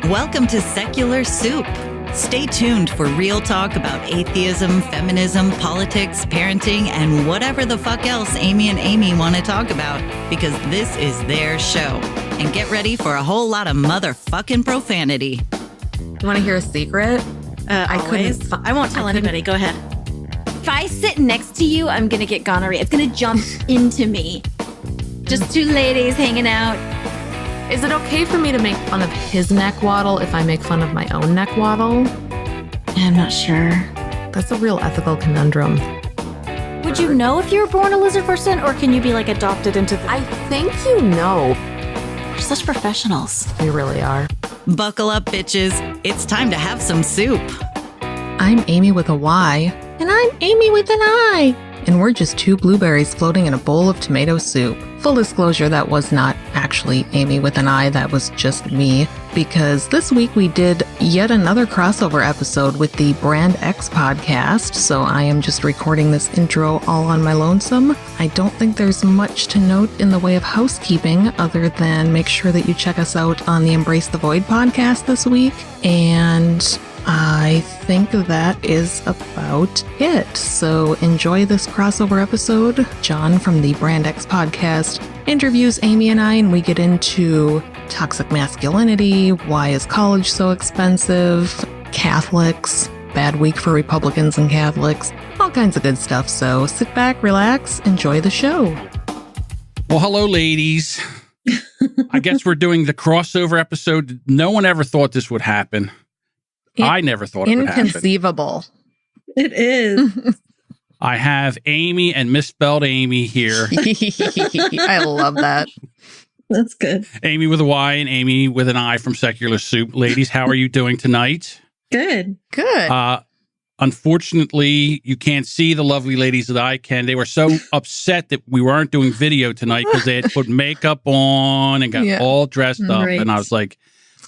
Welcome to Secular Soup. Stay tuned for real talk about atheism, feminism, politics, parenting, and whatever the fuck else Amy and Amy want to talk about, because this is their show. And get ready for a whole lot of motherfucking profanity. You want to hear a secret? I won't tell anybody. Go ahead. If I sit next to you, I'm going to get gonorrhea. It's going to jump into me. Just two ladies hanging out. Is it okay for me to make fun of his neck waddle if I make fun of my own neck waddle? I'm not sure. That's a real ethical conundrum. Would you know if you were born a lizard person, or can you be like adopted into the... I think you know. We're such professionals. We really are. Buckle up, bitches. It's time to have some soup. I'm Amy with a Y. And I'm Amy with an I. And we're just two blueberries floating in a bowl of tomato soup. Full disclosure, that was not actually Amy with an I, that was just me. Because this week we did yet another crossover episode with the Brand X podcast, so I am just recording this intro all on my lonesome. I don't think there's much to note in the way of housekeeping other than make sure that you check us out on the Embrace the Void podcast this week. And I think that is about it. So enjoy this crossover episode. John from the Brand X podcast interviews Amy and I, and we get into toxic masculinity, why is college so expensive, Catholics, bad week for Republicans and Catholics, all kinds of good stuff. So sit back, relax, enjoy the show. Well, hello, ladies. I guess we're doing the crossover episode. No one ever thought this would happen. I never thought it would happen. Inconceivable. It is. I have Amy and misspelled Amy here. I love that. That's good. Amy with a Y and Amy with an I from Secular Soup. Ladies, how are you doing tonight? Good. Good. Unfortunately, you can't see the lovely ladies that I can. They were so upset that we weren't doing video tonight because they had put makeup on and got all dressed up. Right. And I was like,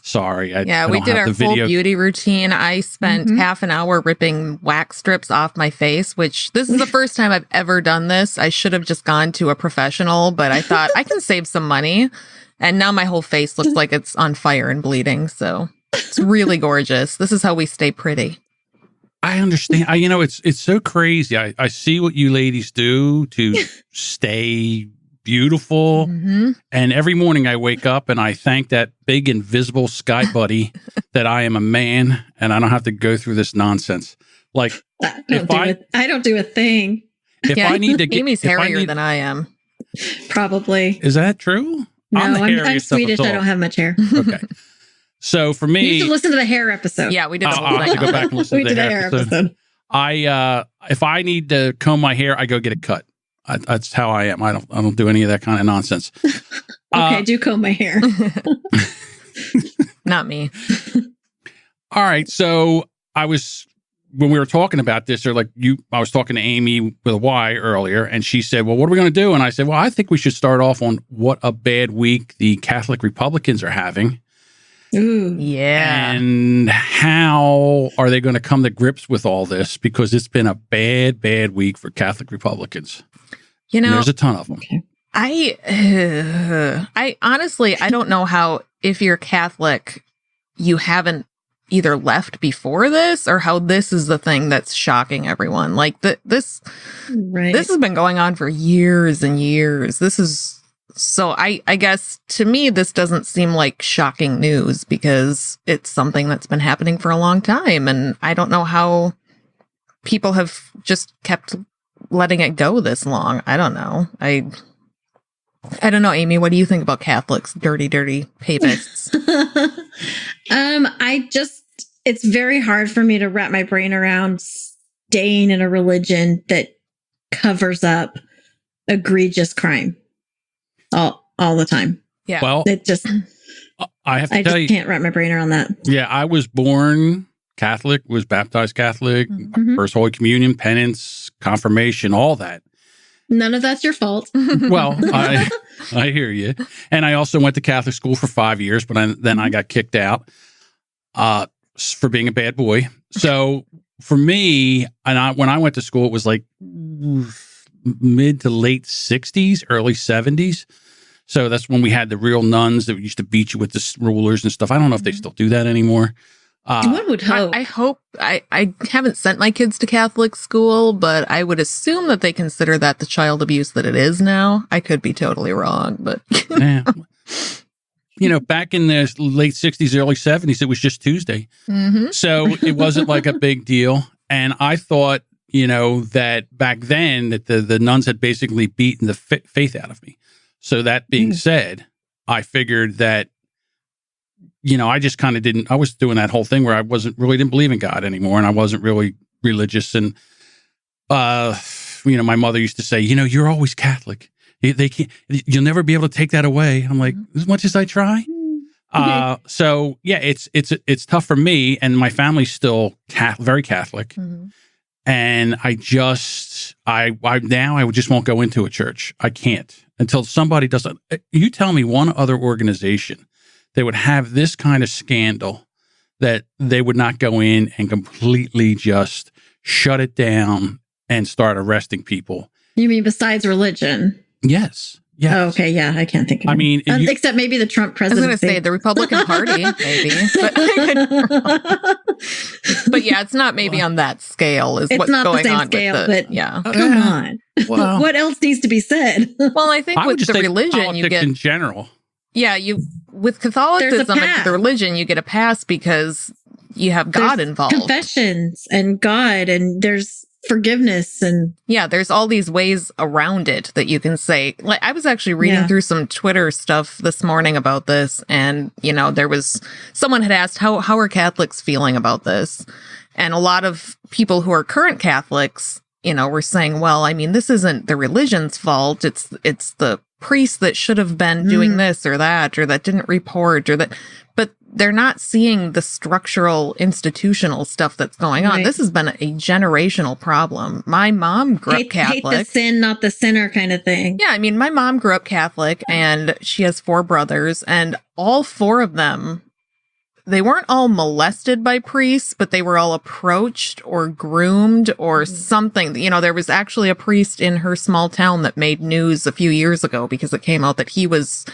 sorry. We did our full beauty routine. I spent half an hour ripping wax strips off my face, which this is the first time I've ever done this. I should have just gone to a professional, but I thought I can save some money. And now my whole face looks like it's on fire and bleeding. So it's really gorgeous. This is how we stay pretty. I understand. It's so crazy. I see what you ladies do to stay beautiful. Mm-hmm. And every morning I wake up and I thank that big invisible sky buddy that I am a man and I don't have to go through this nonsense. Like, I don't do a thing. If I need to get, Amy's hairier than I am. Probably. Is that true? No, I'm Swedish. I don't have much hair. Okay. So for me, you should listen to the hair episode. Yeah, we did. I'll have to go back and listen to the hair episode. If I need to comb my hair, I go get it cut. That's how I am. I don't do any of that kind of nonsense. Okay, do comb my hair. Not me. All right. So when we were talking about this, I was talking to Amy with a Y earlier, and she said, well, what are we going to do? And I said, well, I think we should start off on what a bad week the Catholic Republicans are having. Ooh. Yeah. And how are they going to come to grips with all this? Because it's been a bad, bad week for Catholic Republicans. And there's a ton of them. Okay. I honestly, I don't know how, if you're Catholic, you haven't either left before this or how this is the thing that's shocking everyone. Like this has been going on for years and years. So I guess to me, this doesn't seem like shocking news because it's something that's been happening for a long time. And I don't know how people have just kept letting it go this long. I don't know. I don't know, Amy, what do you think about Catholics? Dirty, dirty papists. It's very hard for me to wrap my brain around staying in a religion that covers up egregious crime all the time. Yeah. Well, it just, I have to tell you, can't wrap my brain around that. Yeah, I was born Catholic, was baptized Catholic, First Holy Communion, penance, confirmation, all that. None of that's your fault. Well, I hear you. And I also went to Catholic school for 5 years, but then I got kicked out for being a bad boy. So for me, when I went to school, it was like mid to late 60s, early 70s. So that's when we had the real nuns that used to beat you with the rulers and stuff. I don't know if they still do that anymore. One would hope. I hope. I haven't sent my kids to Catholic school, but I would assume that they consider that the child abuse that it is now. I could be totally wrong, but Yeah. Back in the late 60s, early 70s, it was just Tuesday. Mm-hmm. So it wasn't like a big deal. And I thought, that back then that the nuns had basically beaten the faith out of me. So that being said, I figured that, I just kind of I was doing that whole thing where I didn't believe in God anymore. And I wasn't really religious. And, my mother used to say, you're always Catholic. You'll never be able to take that away. I'm like, as much as I try. So yeah, it's tough for me, and my family's still very Catholic. Mm-hmm. And I just won't go into a church. I can't until somebody does it. You tell me one other organization that would have this kind of scandal that they would not go in and completely just shut it down and start arresting people. You mean besides religion? Yes. Yeah. Oh, okay. Yeah, I can't think of it. I mean, except maybe the Trump presidency. I was going to say the Republican Party, maybe. But yeah, it's not maybe on that scale. It's what's not going the same on scale, with but yeah. Come on. Well, What else needs to be said? Well, I think I would with just the say religion, you politics get in general. Yeah, with Catholicism pass. and the religion, you get a pass because you have God involved. Confessions and God, and there's forgiveness, and yeah, there's all these ways around it that you can say. Like, I was actually reading through some Twitter stuff this morning about this, and there was someone had asked how are Catholics feeling about this, and a lot of people who are current Catholics, were saying, well, I mean, this isn't the religion's fault. It's the priest that should have been doing this or that didn't report or that, but they're not seeing the structural institutional stuff that's going on. Right. This has been a generational problem. My mom grew up Catholic. Hate the sin, not the sinner kind of thing. Yeah. I mean, my mom grew up Catholic and she has 4 brothers, and all 4 of them, they weren't all molested by priests, but they were all approached or groomed or something. There was actually a priest in her small town that made news a few years ago because it came out that he was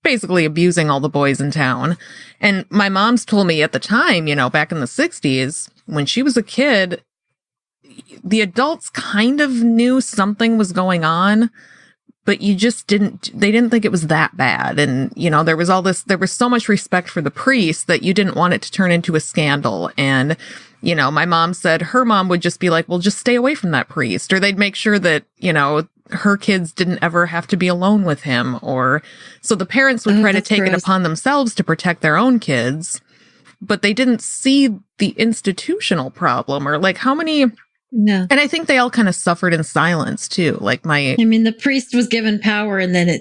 basically abusing all the boys in town. And my mom's told me at the time, back in the 60s, when she was a kid, the adults kind of knew something was going on, but they didn't think it was that bad. And, there was so much respect for the priest that you didn't want it to turn into a scandal. And, my mom said her mom would just be like, well, just stay away from that priest. Or they'd make sure that, her kids didn't ever have to be alone with him. Or so the parents would try to take it upon themselves to protect their own kids, but they didn't see the institutional problem or like how many. No. And I think they all kind of suffered in silence too. Like the priest was given power and then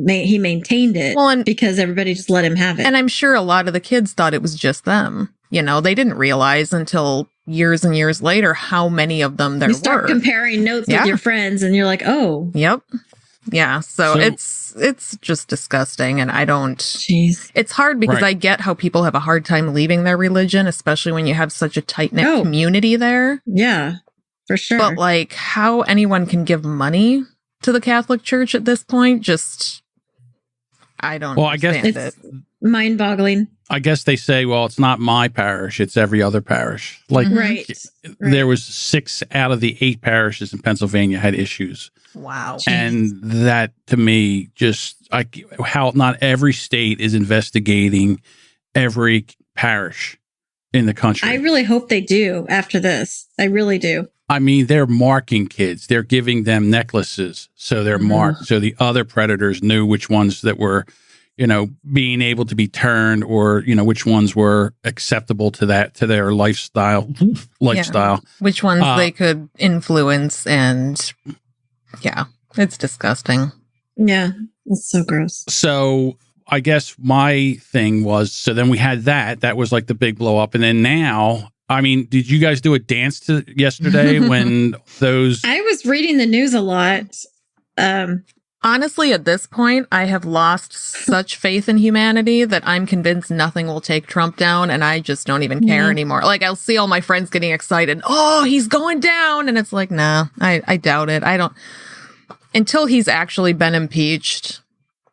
he maintained it because everybody just let him have it. And I'm sure a lot of the kids thought it was just them. They didn't realize until years and years later how many of them there were. You start comparing notes with your friends and you're like, oh. Yep. Yeah. So it's just disgusting. And I don't. Jeez. It's hard because I get how people have a hard time leaving their religion, especially when you have such a tight-knit community there. Yeah. For sure. But like how anyone can give money to the Catholic Church at this point, I don't understand it's mind-boggling. I guess they say, well, it's not my parish, it's every other parish. Like there was 6 out of the 8 parishes in Pennsylvania had issues. Wow. And that to me how not every state is investigating every parish in the country. I really hope they do after this. I really do. I mean, they're marking kids. They're giving them necklaces. So they're marked. So the other predators knew which ones that were, being able to be turned or, which ones were acceptable to their lifestyle. Yeah. Which ones they could influence. And yeah, it's disgusting. Yeah, it's so gross. So I guess my thing was, so then we had that was like the big blow up. And then now, I mean, did you guys do a dance yesterday when those... I was reading the news a lot. Honestly, at this point, I have lost such faith in humanity that I'm convinced nothing will take Trump down, and I just don't even care anymore. Like, I'll see all my friends getting excited. Oh, he's going down. And it's like, nah, I doubt it. I don't... Until he's actually been impeached,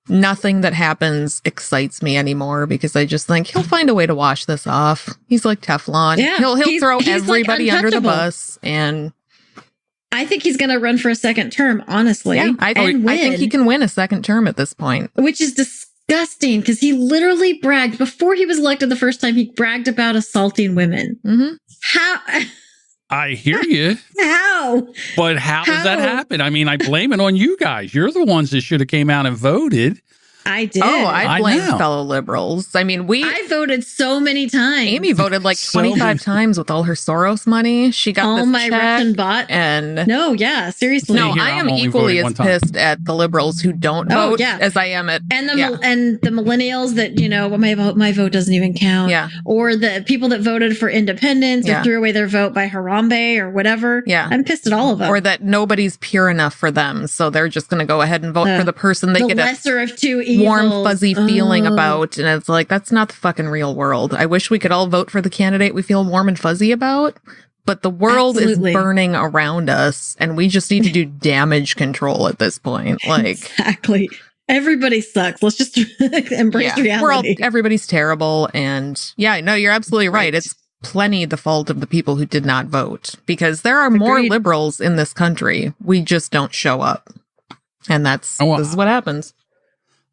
nothing that happens excites me anymore because I just think he'll find a way to wash this off. He's like Teflon. Yeah, He'll throw he's everybody like under the untouchable. bus, and I think he's going to run for a second term, honestly. yeah, I think he can win a second term at this point. Which is disgusting because he literally bragged before he was elected the first time. He bragged about assaulting women. Mm-hmm. How? I hear you. How? But how does that happen? I mean, I blame it on you guys. You're the ones that should have came out and voted. I did. Oh, I blame know. fellow liberals. I mean, I voted so many times. Amy voted like So 25 times with all her Soros money. She got all this my check, Russian bot. and No, yeah, seriously. no, here, I am I'm only equally voting as one time. pissed at the liberals who don't Oh, vote yeah. as I am at And the millennials that, my vote doesn't even count. Yeah. Or the people that voted for independence Yeah. or threw away their vote by Harambe or whatever. Yeah. I'm pissed at all of them. or that nobody's pure enough for them, so they're just going to go ahead and vote for the person they the get a lesser of two evils. warm, fuzzy feeling Oh. about. And it's like, that's not the fucking real world. I wish we could all vote for the candidate we feel warm and fuzzy about, but the world Absolutely. is burning around us, and we just need to do damage control at this point. Like, Exactly. Everybody sucks. Let's just embrace reality. Everybody's terrible. And yeah, no, you're absolutely right. It's plenty the fault of the people who did not vote, because there are more Agreed. liberals in this country. We just don't show up. And this is what happens.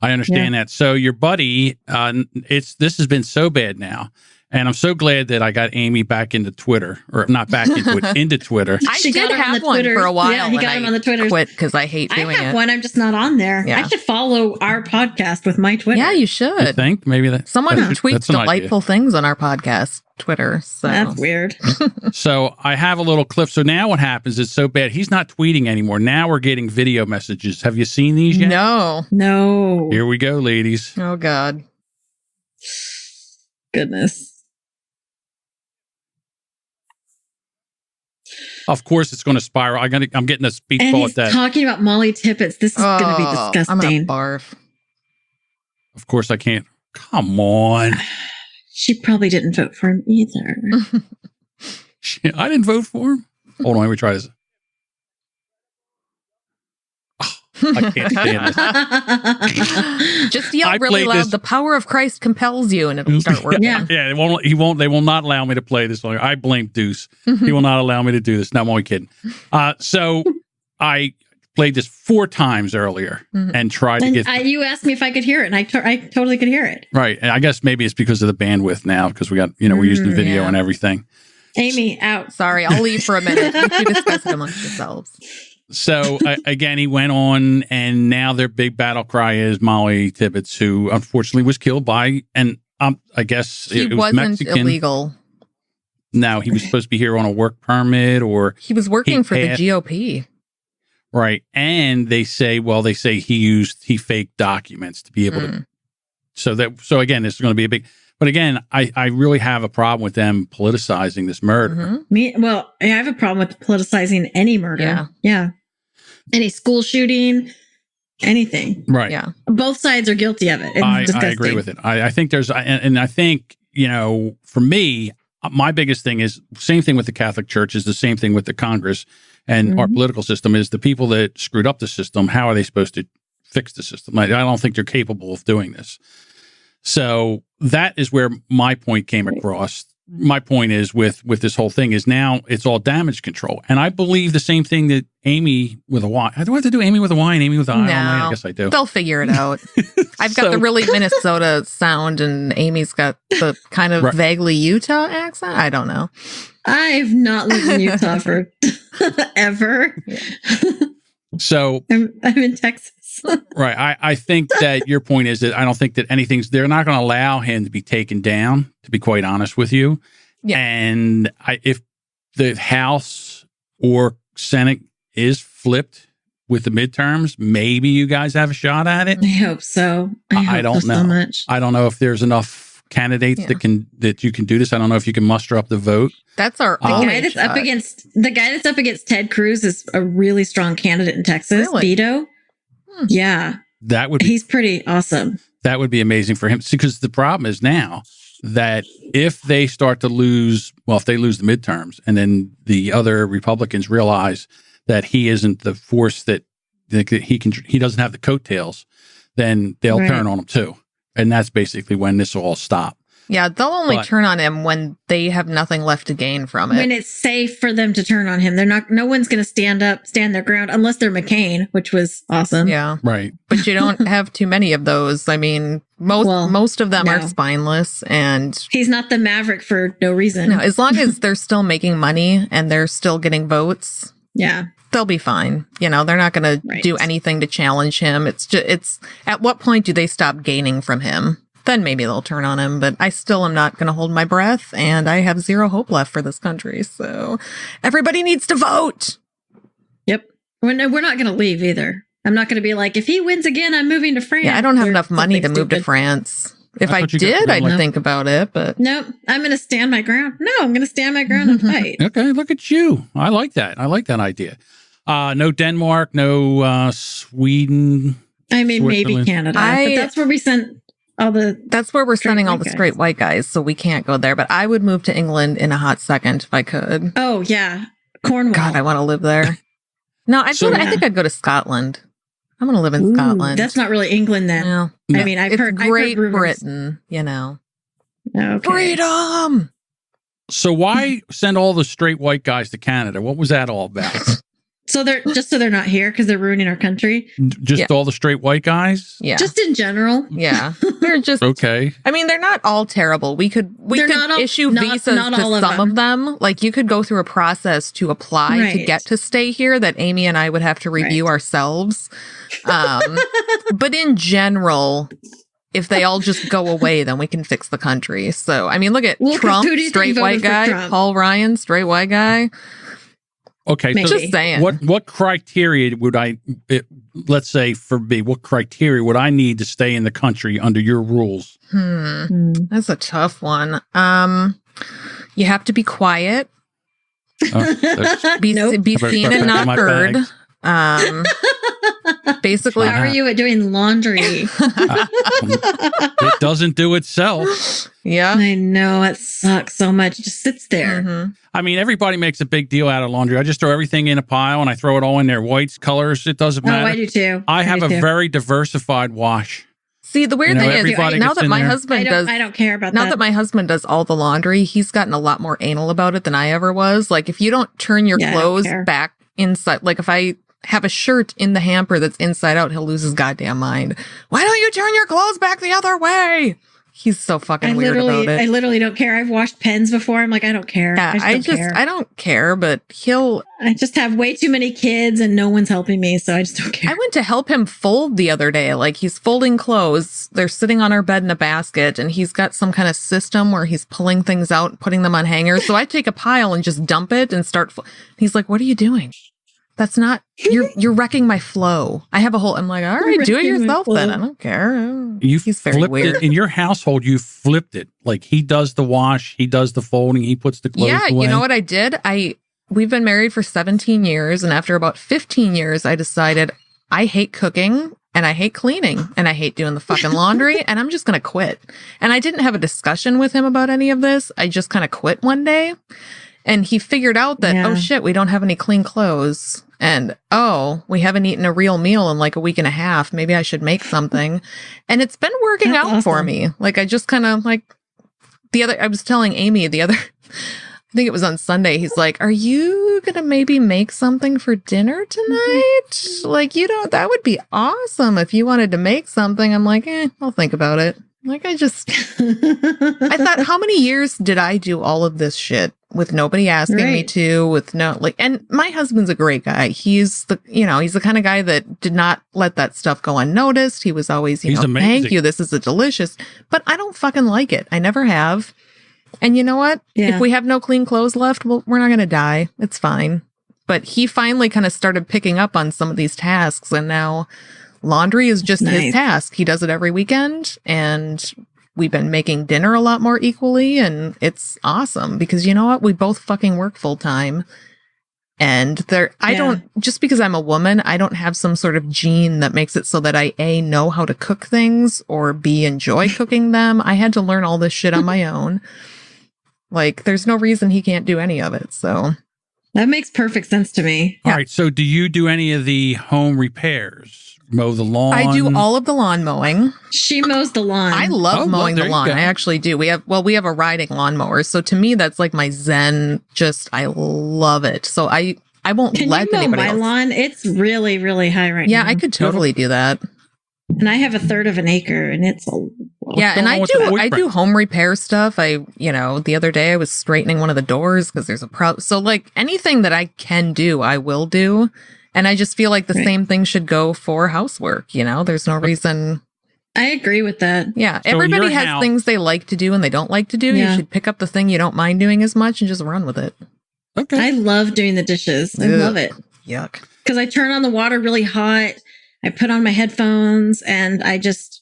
I understand that. So your buddy, this has been so bad now. And I'm so glad that I got Amy back into Twitter, or not back into it, into Twitter. I She did got him on have the one Twitter. for a while. Yeah, he got him on the Twitter. Quit because I hate I doing have it. one. I'm just not on there. Yeah. I should follow our podcast with my Twitter. Yeah, you You should. think maybe that Someone that's tweets an idea. delightful things on our podcast Twitter. So That's weird. So I have a little clip. So now what happens is so bad. He's not tweeting anymore. Now we're getting video messages. Have you seen these yet? no. No. Here we go, ladies. Oh God. Goodness. Of course, it's going to spiral. I'm getting a speech And ball he's at that. talking about Molly Tippets. This is going to be I'm disgusting. gonna barf. Of course, I can't. Come on. She probably didn't vote for him either. Shit, I didn't vote for him. Hold on, let me try this. I can't stand this. Just yell I really played loud. this- The power of Christ compels you, and it'll start working. Yeah. Yeah, they will not allow me to play this longer. I blame Deuce. He will not allow me to do this. No, I'm only kidding. So I played this 4 times earlier and tried to get you asked me if I could hear it, and I totally could hear it. right. And I guess maybe it's because of the bandwidth now, because we got, we're using the video yeah. and everything. Amy, out. Sorry, I'll leave for a minute. You two discuss it amongst yourselves. So again, he went on, and now their big battle cry is Molly Tippets, who unfortunately was killed by, and I guess He it was wasn't Mexican. illegal. No, he was supposed to be here on a work permit, or He was working for the passed- GOP. right. And they say he faked documents to be able to. So again, this is going to be a big. But again, I really have a problem with them politicizing this murder. Mhm. I have a problem with politicizing any murder. Yeah. Any school shooting, anything. Right. Yeah. Both sides are guilty of it. It's I disgusting. agree with it. I think there's, and I think, for me, my biggest thing is same thing with the Catholic Church, is the same thing with the Congress and our political system, is the people that screwed up the system. How are they supposed to fix the system? I don't think they're capable of doing this. So that is where my point came across. My point is with this whole thing is now it's all damage control. And I believe the same thing that Amy with a Y. Do I have to do Amy with a Y and Amy with an I? No. I guess I do. They'll figure it out. I've got the really Minnesota sound, and Amy's got the kind of Right. vaguely Utah accent. I don't know. I've not lived in Utah for ever. So I'm in Texas. right. I think that your point is that I don't think that they're not going to allow him to be taken down, to be quite honest with you. Yeah. And if the House or Senate is flipped with the midterms, maybe you guys have a shot at it. I hope so. I don't so know. much. I don't know if there's enough candidates that you can do this. I don't know if you can muster up the vote. That's our The only guy that's shot. up against Ted Cruz is a really strong candidate in Texas. Really? Beto. Yeah, That would be he's pretty awesome. That would be amazing for him, because the problem is now that if they start to lose, if they lose the midterms, and then the other Republicans realize that he isn't the force that he doesn't have the coattails, then they'll Right. turn on him too. And that's basically when this will all stop. Yeah, they'll only But- turn on him when they have nothing left to gain from it. When it's safe for them to turn on him. They're not, no one's going to stand their ground unless they're McCain, which was awesome. Yeah, Right. but you don't have too many of those. I mean, most of them are no. spineless, and He's not the maverick for no reason. no, as long as they're still making money and they're still getting votes, Yeah. they'll be fine. You know, they're not going to Right. do anything to challenge him. It's at what point do they stop gaining from him? Then maybe they'll turn on him, but I still am not going to hold my breath, and I have zero hope left for this country. So everybody needs to vote. Yep. We're not going to leave either. I'm not going to be like, if he wins again, I'm moving to France. Yeah, I don't have or enough money to something move to stupid. France. If I I thought you got did, to I'd like- think about it, but Nope. I'm going to stand my ground. No, I'm going to stand my ground and fight. Okay, look at you. I like that. I like that idea. No Denmark, no Sweden. I mean, maybe Switzerland. Canada. I- But that's where we sent all the. that's where we're Straight sending all white the guys. straight white guys, so we can't go there. But I would move to England in a hot second if I could. Oh, yeah. Cornwall. God, I want to live there. No, I Yeah. think I'd go to Scotland. I'm going to live in Ooh, Scotland. That's not really England then. No, No. I mean, I've it's heard Great rumors. Britain, you know. Okay. Freedom! So why send all the straight white guys to Canada? What was that all about? So they're not here because they're ruining our country. Just Yeah. all the straight white guys? Yeah. Just in general. yeah. They're just Okay. I mean, they're not all terrible. We could They're not all- issue not- visas not to all of some of them. Like you could go through a process to apply to Right. get to stay here that Amy and I would have to review ourselves. But in general, if they all just go away, then we can fix the country. So I mean, look at Well, 'cause Trump, who do you think straight voted white for guy. Trump? Paul Ryan, straight white guy. Okay. Maybe. So Just saying. what criteria would let's say for me, what criteria would I need to stay in the country under your rules? That's a tough one. You have to be quiet, That's- be Nope. be Better seen put and that in not my heard. bag. Basically, How are you at doing laundry? it doesn't do itself. yeah. I know it sucks so much. It just sits there. Mhm. I mean, everybody makes a big deal out of laundry. I just throw everything in a pile and I throw it all in there. Whites, colors, it doesn't Oh, matter. I do too. I have do a too. very diversified wash. See, the weird You know, thing is, everybody now gets that in my there. husband does, I don't care about now that. that my husband does all the laundry, he's gotten a lot more anal about it than I ever was. Like, if you don't turn your Yeah, I don't clothes care. back inside, like if I have a shirt in the hamper that's inside out, he'll lose his goddamn mind. Why don't you turn your clothes back the other way? He's so fucking weird about it. I literally don't care. I've washed pens before. I'm like, I don't care. Yeah, I just don't care. I don't care, but I just have way too many kids and no one's helping me, so I just don't care. I went to help him fold the other day. Like he's folding clothes. They're sitting on our bed in a basket and he's got some kind of system where he's pulling things out and putting them on hangers. So I take a pile and just dump it and start. He's like, what are you doing? That's not, you're wrecking my flow. I have a whole, I'm like, all right, do it Wrecking my yourself then. flow. I don't care. You He's very flipped weird. it in your household. You flipped it. Like he does the wash, he does the folding, he puts the clothes Yeah, away. you know what I did? We've been married for 17 years, and after about 15 years, I decided I hate cooking and I hate cleaning and I hate doing the fucking laundry and I'm just going to quit. And I didn't have a discussion with him about any of this. I just kind of quit one day. And he figured out that, Yeah. oh shit, we don't have any clean clothes. And oh, we haven't eaten a real meal in like a week and a half. Maybe I should make something. And it's been working That's out for awesome. me. Like I just kind of like I was telling Amy I think it was on Sunday. He's like, are you going to maybe make something for dinner tonight? Like, that would be awesome if you wanted to make something. I'm like, I'll think about it. Like, I thought, how many years did I do all of this shit with nobody asking me Right. to, and my husband's a great guy. He's the kind of guy that did not let that stuff go unnoticed. He was always, He's thank amazing. you. This is a delicious, but I don't fucking like it. I never have. And you know what? Yeah. If we have no clean clothes left, well, we're not going to die. It's fine. But he finally kind of started picking up on some of these tasks, and now laundry is just his Nice. task. He does it every weekend, and we've been making dinner a lot more equally, and it's awesome because you know what? We both fucking work full time. And just because I'm a woman, I don't have some sort of gene that makes it so that I A, know how to cook things, or B, enjoy cooking them. I had to learn all this shit on my own. Like, there's no reason he can't do any of it. So, That makes perfect sense to me. All right. So do you do any of the home repairs? mow the lawn? I do all of the lawn mowing. She mows the lawn. I love mowing the lawn. I actually do. We have a riding lawnmower. So to me, that's like my zen. I love it. So I won't let anybody else. My lawn? It's really, really high right now. Yeah, I could totally do that. And I have 1/3 of an acre, and it's a and I do home repair stuff. The other day I was straightening one of the doors because there's a problem. So like anything that I can do, I will do. And I just feel like the same thing should go for housework. There's no reason. I agree with that. Yeah. So everybody has things they like to do and they don't like to do. Yeah. You should pick up the thing you don't mind doing as much and just run with it. Okay. I love doing the dishes. I love it. Yuck. Because I turn on the water really hot. I put on my headphones and it's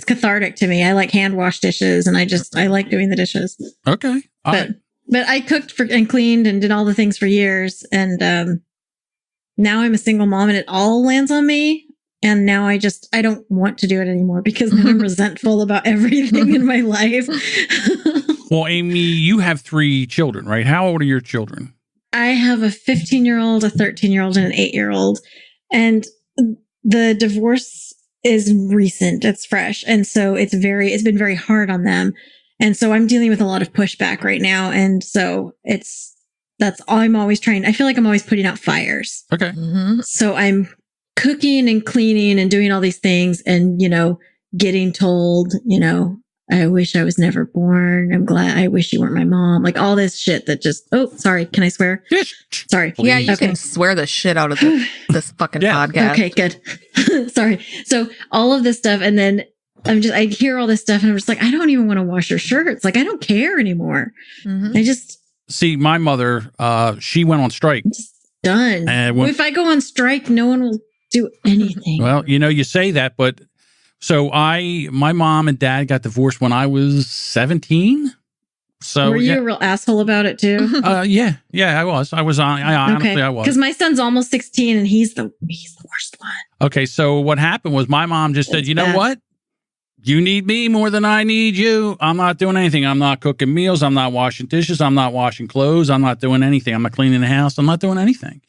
cathartic to me. I like hand wash dishes and I like doing the dishes. Okay. But I cooked and cleaned and did all the things for years. And now I'm a single mom and it all lands on me. And now I don't want to do it anymore because now I'm resentful about everything in my life. Well, Amy, you have 3 children, right? How old are your children? I have a 15-year-old, a 13-year-old, and an 8-year-old. And the divorce is recent. It's fresh. And so it's been very hard on them. And so I'm dealing with a lot of pushback right now. And so I'm always trying. I feel like I'm always putting out fires. Okay. Mm-hmm. So I'm cooking and cleaning and doing all these things and, getting told, I wish I was never born. I wish you weren't my mom. Like all this shit that sorry. Can I swear? Sorry. Yeah, you can swear the shit out of this fucking podcast. Okay, good. Sorry. So all of this stuff. And then I hear all this stuff and I'm just like, I don't even want to wash your shirts. Like, I don't care anymore. Mm-hmm. I just see my mother, she went on strike. I'm just done. If I go on strike, no one will do anything. Well, you say that, but so my mom and dad got divorced when I was 17. So were you a real asshole about it too? Yeah, I was. Honestly, I was. Because my son's almost 16 and he's the worst one. Okay, so what happened was my mom just said, know what? You need me more than I need you. I'm not doing anything. I'm not cooking meals. I'm not washing dishes. I'm not washing clothes. I'm not doing anything. I'm not cleaning the house. I'm not doing anything.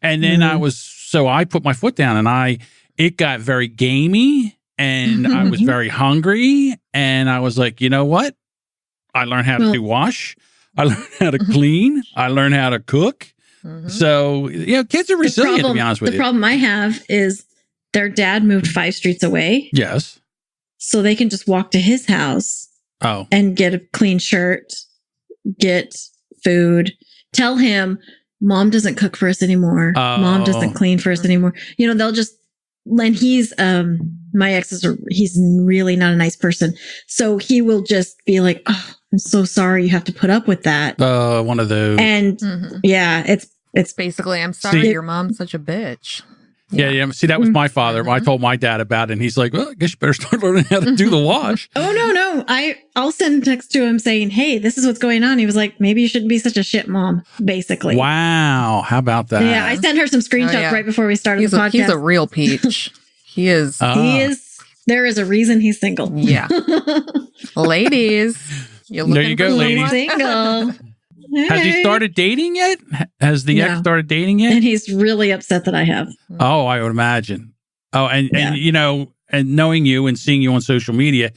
And then I put my foot down and it got very gamey. And I was very hungry and I was like, you know what? I learned how to wash. I learned how to clean. I learned how to cook. Mm-hmm. So, kids are resilient, to be honest with you. The problem I have is their dad moved 5 streets away. Yes. So they can just walk to his house and get a clean shirt, get food, tell him mom doesn't cook for us anymore. Mom doesn't clean for us anymore. They'll just, and he's, my ex he's really not a nice person. So he will just be like, oh, I'm so sorry you have to put up with that. One of those. And it's basically, I'm sorry your mom's such a bitch. Yeah. See, that was my father. I told my dad about it and he's like, well, I guess you better start learning how to do the wash. Oh, no. I'll send a text to him saying, hey, this is what's going on. He was like, maybe you shouldn't be such a shit mom, basically. Wow. How about that? Yeah. I sent her some screenshots right before we started the podcast. He's a real peach. He is. He is. There is a reason he's single. Yeah. Ladies. There you go, ladies. Single. Hey. Has he started dating yet? Has the ex started dating yet? And he's really upset that I have. Oh, I would imagine. Oh, and and knowing you and seeing you on social media,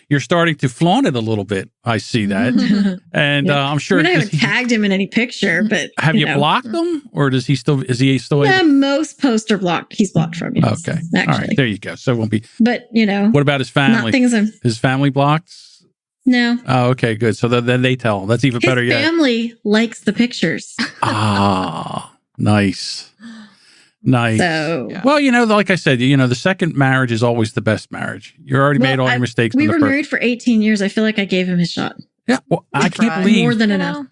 you're starting to flaunt it a little bit. I see that. And I'm sure I haven't tagged him in any picture, but have you blocked him or is he still Yeah, most posts are blocked. He's blocked from you. Okay. Actually. All right. There you go. So it won't be. But what about his family? His family blocked? No. Oh, okay, good. So then they tell him. That's even better yet. His family likes the pictures. Nice. So, well, like I said, the second marriage is always the best marriage. You already made all your mistakes. We were married for 18 years. I feel like I gave him his shot. Yeah. Well, I can't believe more than enough.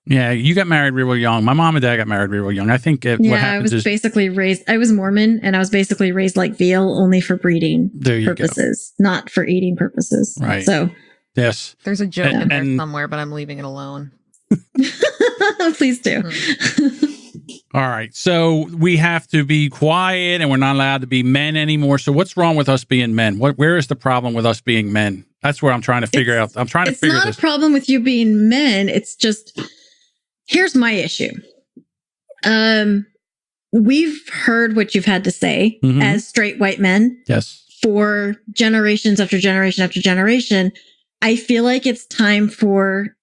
Yeah, you got married real young. My mom and dad got married real young. I think what happens is basically raised. I was Mormon, and I was basically raised like veal, only for breeding purposes, not for eating purposes. Right. So. Yes. There's a joke in there somewhere, but I'm leaving it alone. Please do. All right. So we have to be quiet and we're not allowed to be men anymore. So what's wrong with us being men? Where is the problem with us being men? That's where I'm trying to figure out. I'm trying to figure this. It's not a problem with you being men. It's just, here's my issue. we've heard what you've had to say as straight white men. Yes. For generations after generation after generation. I feel like it's time for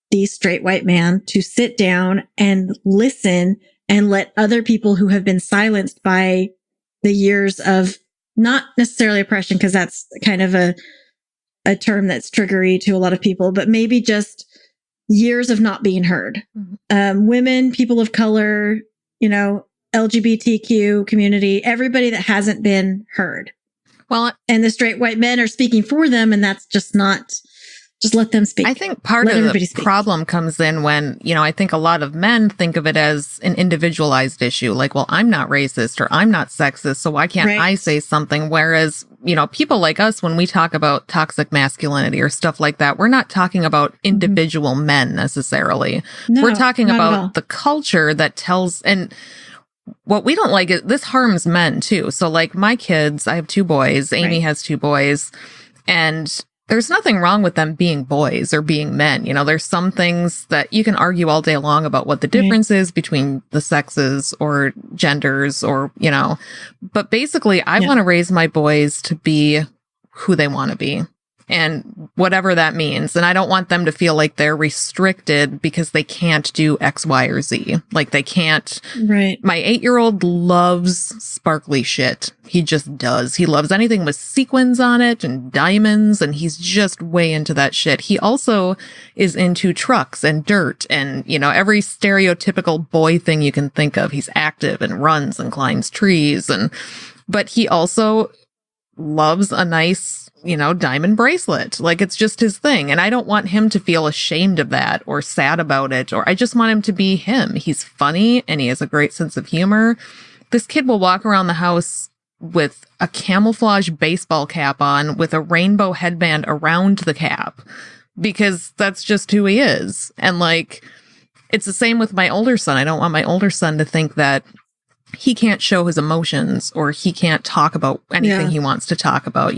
the straight white man to sit down and listen and let other people who have been silenced by the years of not necessarily oppression, because that's kind of a term that's triggery to a lot of people, but maybe just years of not being heard. Women, people of color, LGBTQ community, everybody that hasn't been heard. Well, and the straight white men are speaking for them, and that's just not, just let them speak. I think part of the problem comes in when, I think a lot of men think of it as an individualized issue. Like, well, I'm not racist or I'm not sexist, so why can't I say something? Whereas, people like us, when we talk about toxic masculinity or stuff like that, we're not talking about individual men necessarily. No, we're talking about the culture that tells, and what we don't like is this harms men too. So like my kids, I have 2 boys, Amy has 2 boys, and there's nothing wrong with them being boys or being men. There's some things that you can argue all day long about what the difference is between the sexes or genders or, but basically I want to raise my boys to be who they want to be. And whatever that means. And I don't want them to feel like they're restricted because they can't do X, Y, or Z. Like they can't. Right. My 8-year-old loves sparkly shit. He just does. He loves anything with sequins on it and diamonds. And he's just way into that shit. He also is into trucks and dirt and, every stereotypical boy thing you can think of. He's active and runs and climbs trees. But he also loves a nice, diamond bracelet. Like it's just his thing. And I don't want him to feel ashamed of that or sad about it. Or I just want him to be him. He's funny and he has a great sense of humor. This kid will walk around the house with a camouflage baseball cap on with a rainbow headband around the cap because that's just who he is. And like, it's the same with my older son. I don't want my older son to think that he can't show his emotions or he can't talk about anything he wants to talk about.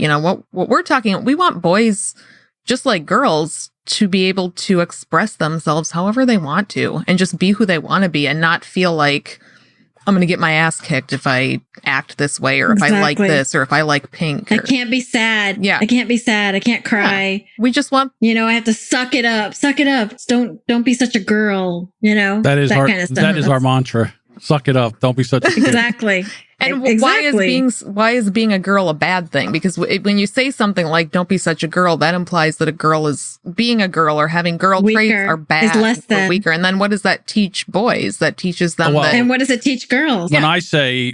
What we're talking, we want boys just like girls to be able to express themselves however they want to and just be who they want to be and not feel like I'm going to get my ass kicked if I act this way or if I like this or if I like pink. I can't be sad. Yeah. I can't be sad. I can't cry. Yeah. We just want, I have to suck it up. Suck it up. Don't be such a girl, That is kind of stuff. That is our mantra. Suck it up. Don't be such a kid. Exactly. And why is being a girl a bad thing? Because when you say something like "don't be such a girl," that implies that a girl is being a girl or having girl traits are bad, is less than. Or weaker. And then what does that teach boys? That teaches them that. And what does it teach girls? When I say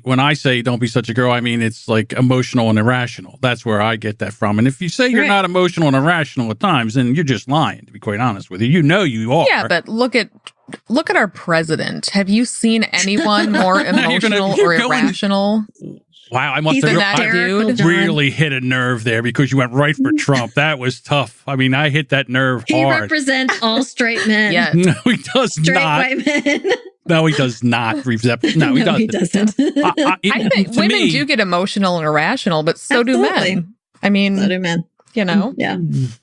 "don't be such a girl," I mean it's like emotional and irrational. That's where I get that from. And if you say you're not emotional and irrational at times, then you're just lying. To be quite honest with you, you are. Yeah, but look at our president. Have you seen anyone more emotional or irrational? Wow, I must have really hit a nerve there because you went right for Trump. That was tough. I mean, I hit that nerve hard. He represents all straight men. Yeah. No, he does straight not. White men. No, he does not. No, he doesn't. He doesn't. I think women do get emotional and irrational, but so do men. I mean, so do men. Yeah.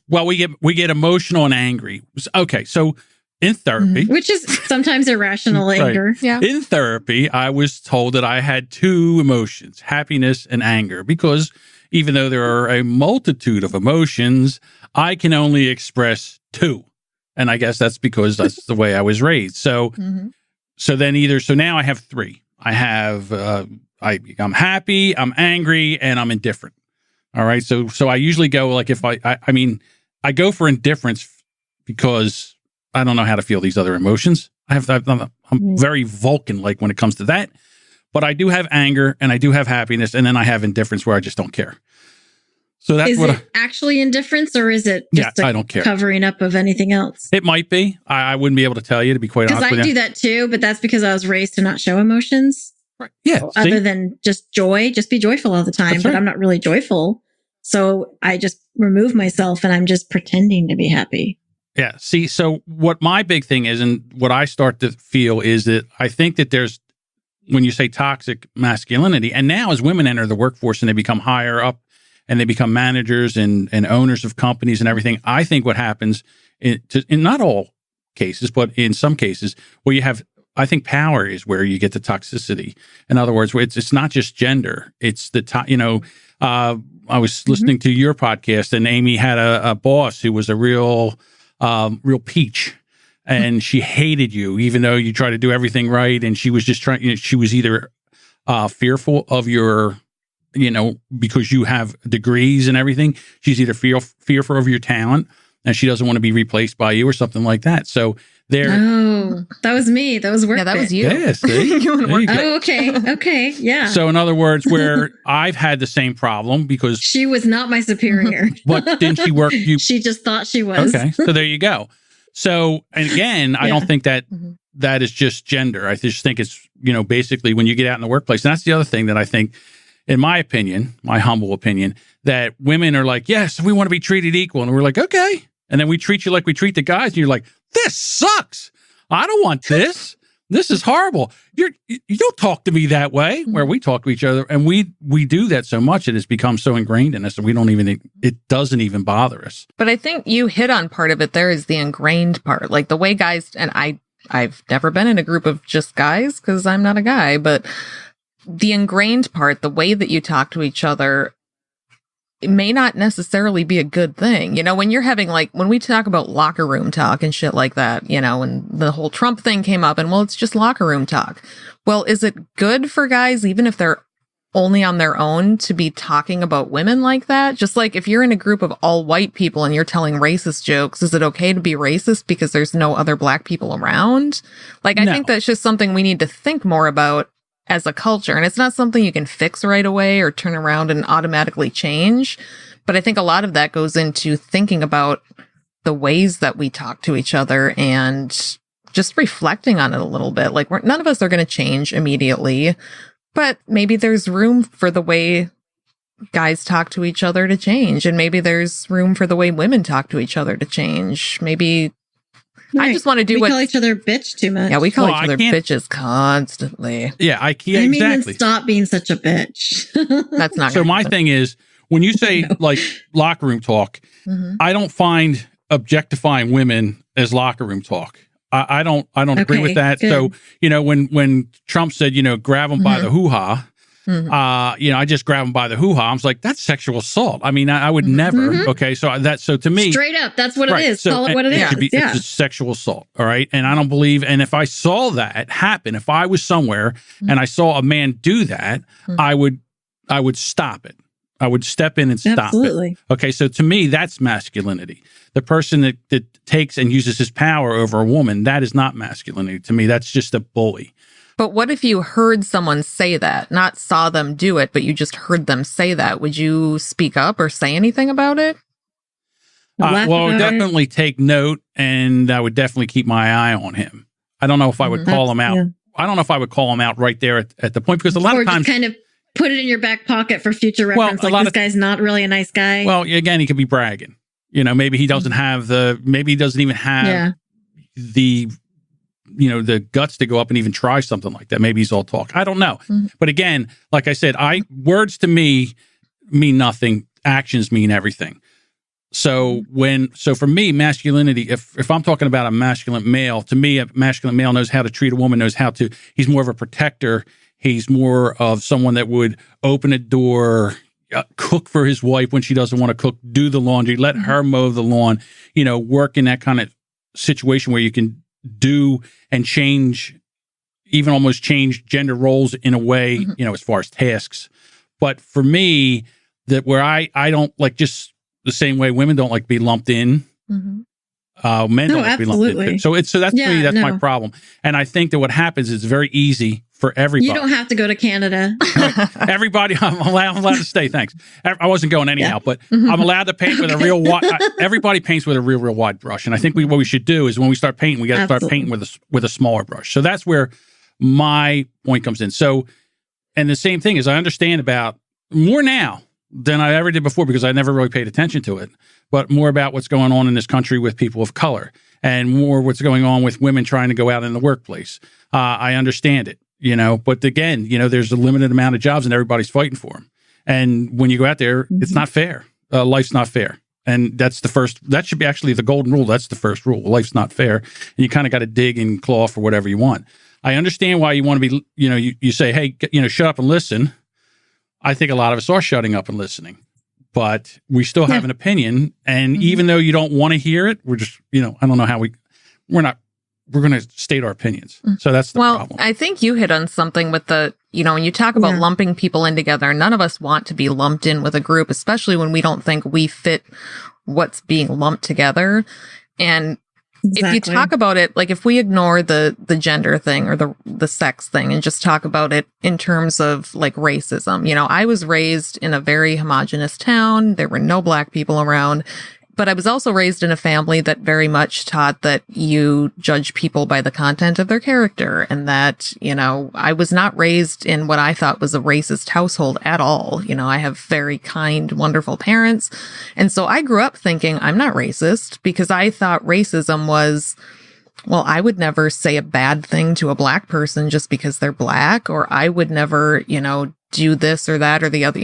Well, we get emotional and angry. Okay, so in therapy, which is sometimes irrational anger. Yeah. In therapy, I was told that I had 2 emotions, happiness and anger, because even though there are a multitude of emotions, I can only express 2. And I guess that's because that's the way I was raised. So, so now I have 3. I have, I'm happy, I'm angry, and I'm indifferent. All right. So I usually go like if I go for indifference because I don't know how to feel these other emotions. I'm very Vulcan like when it comes to that, but I do have anger and I do have happiness, and then I have indifference where I just don't care. So that's is it actually indifference, or is it just I don't care. Covering up of anything else? It might be. I wouldn't be able to tell you, to be quite honest with you. Because I do that too, but that's because I was raised to not show emotions. Right. Yeah. Other than just joy, just be joyful all the time. That's but right. I'm not really joyful. So I just remove myself and I'm just pretending to be happy. Yeah. See, so what my big thing is, and what I start to feel is that I think that there's, when you say toxic masculinity, and now as women enter the workforce and they become higher up and they become managers and owners of companies and everything, I think what happens in not all cases, but in some cases where you have I think power is where you get the toxicity. In other words, it's not just gender. It's I was listening to your podcast, and Amy had a boss who was a real peach, and she hated you, even though you try to do everything right. And she was just trying, she was either fearful of your, because you have degrees and everything. She's either fearful of your talent, and she doesn't want to be replaced by you or something like that. So Oh, that was me. That was work. Yeah, that was you. Yeah, see? Oh, okay. Yeah. So in other words, where I've had the same problem because she was not my superior. But didn't she work you? She just thought she was. Okay. So there you go. So, and again, I don't think that that is just gender. I just think it's, basically when you get out in the workplace, and that's the other thing that I think, in my opinion, my humble opinion, that women are like, yes, we want to be treated equal. And we're like, okay. And then we treat you like we treat the guys. And you're like, this sucks. I don't want this. This is horrible. You don't talk to me that way. Where we talk to each other, and we do that so much, it has become so ingrained in us that we don't even, it doesn't even bother us. But I think you hit on part of it there is the ingrained part, like the way guys, and I've never been in a group of just guys because I'm not a guy, but the ingrained part, the way that you talk to each other, it may not necessarily be a good thing. When you're having when we talk about locker room talk and shit like that, and the whole Trump thing came up and it's just locker room talk. Well, is it good for guys, even if they're only on their own, to be talking about women like that? Just like if you're in a group of all white people and you're telling racist jokes, is it okay to be racist because there's no other black people around? I think that's just something we need to think more about as a culture. And it's not something you can fix right away or turn around and automatically change. But I think a lot of that goes into thinking about the ways that we talk to each other and just reflecting on it a little bit. None of us are going to change immediately, but maybe there's room for the way guys talk to each other to change. And maybe there's room for the way women talk to each other to change. Maybe I just want to do we call each other bitch too much. Yeah, we call each other bitches constantly. Yeah, exactly. Stop being such a bitch. That's not so. My thing is, when you say locker room talk, I don't find objectifying women as locker room talk. I don't agree with that. Good. So when Trump said grab them by the hoo-ha. I just grab them by the hoo-ha. I was like, that's sexual assault. I mean, I would never. Okay, so to me, straight up, that's what it is. So, call it what it is. It's just sexual assault. All right, and I don't believe. And if I saw that happen, if I was somewhere and I saw a man do that, I would stop it. I would step in and stop it. Okay, so to me, that's masculinity. The person that takes and uses his power over a woman, that is not masculinity. To me, that's just a bully. But what if you heard someone say that, not saw them do it, but you just heard them say that? Would you speak up or say anything about it? I would definitely take note, and I would definitely keep my eye on him. I don't know if I would call him out. Yeah. I don't know if I would call him out right there at the point, because a lot of times, just kind of put it in your back pocket for future reference. Well, this guy's not really a nice guy. Well, again, he could be bragging. Maybe he doesn't have maybe he doesn't even have the guts to go up and even try something like that. Maybe he's all talk. I don't know. But again, like I said, words to me mean nothing. Actions mean everything. So for me, masculinity, if I'm talking about a masculine male, to me, a masculine male knows how to treat a woman, he's more of a protector. He's more of someone that would open a door, cook for his wife when she doesn't want to cook, do the laundry, let her mow the lawn, work in that kind of situation where you can do and change, even almost change gender roles in a way, as far as tasks. But for me, that where I don't like, just the same way women don't like to be lumped in, men don't like to be lumped in. So that's me, that's my problem. And I think that what happens is very easy for everybody. You don't have to go to Canada. Everybody, I'm allowed to stay. Thanks. I wasn't going anyhow, but I'm allowed to paint with a real wide. Everybody paints with a real wide brush, and I think what we should do is when we start painting, we got to start painting with a smaller brush. So that's where my point comes in. So, and the same thing is, I understand about more now than I ever did before, because I never really paid attention to it, but more about what's going on in this country with people of color, and more what's going on with women trying to go out in the workplace. I understand it. But again, there's a limited amount of jobs and everybody's fighting for them. And when you go out there, it's not fair. Life's not fair. And that should be actually the golden rule. That's the first rule. Life's not fair. And you kind of got to dig and claw for whatever you want. I understand why you want to be, you say, hey, shut up and listen. I think a lot of us are shutting up and listening, but we still have an opinion. And even though you don't want to hear it, we're just, I don't know how we're going to state our opinions. So that's the problem. I think you hit on something with the, when you talk about lumping people in together, none of us want to be lumped in with a group, especially when we don't think we fit what's being lumped together. And if you talk about it, like if we ignore the gender thing or the sex thing and just talk about it in terms of like racism, I was raised in a very homogenous town. There were no Black people around. But I was also raised in a family that very much taught that you judge people by the content of their character, and that, I was not raised in what I thought was a racist household at all. I have very kind, wonderful parents. And so I grew up thinking I'm not racist because I thought racism was, well, I would never say a bad thing to a Black person just because they're Black, or I would never, do this or that or the other.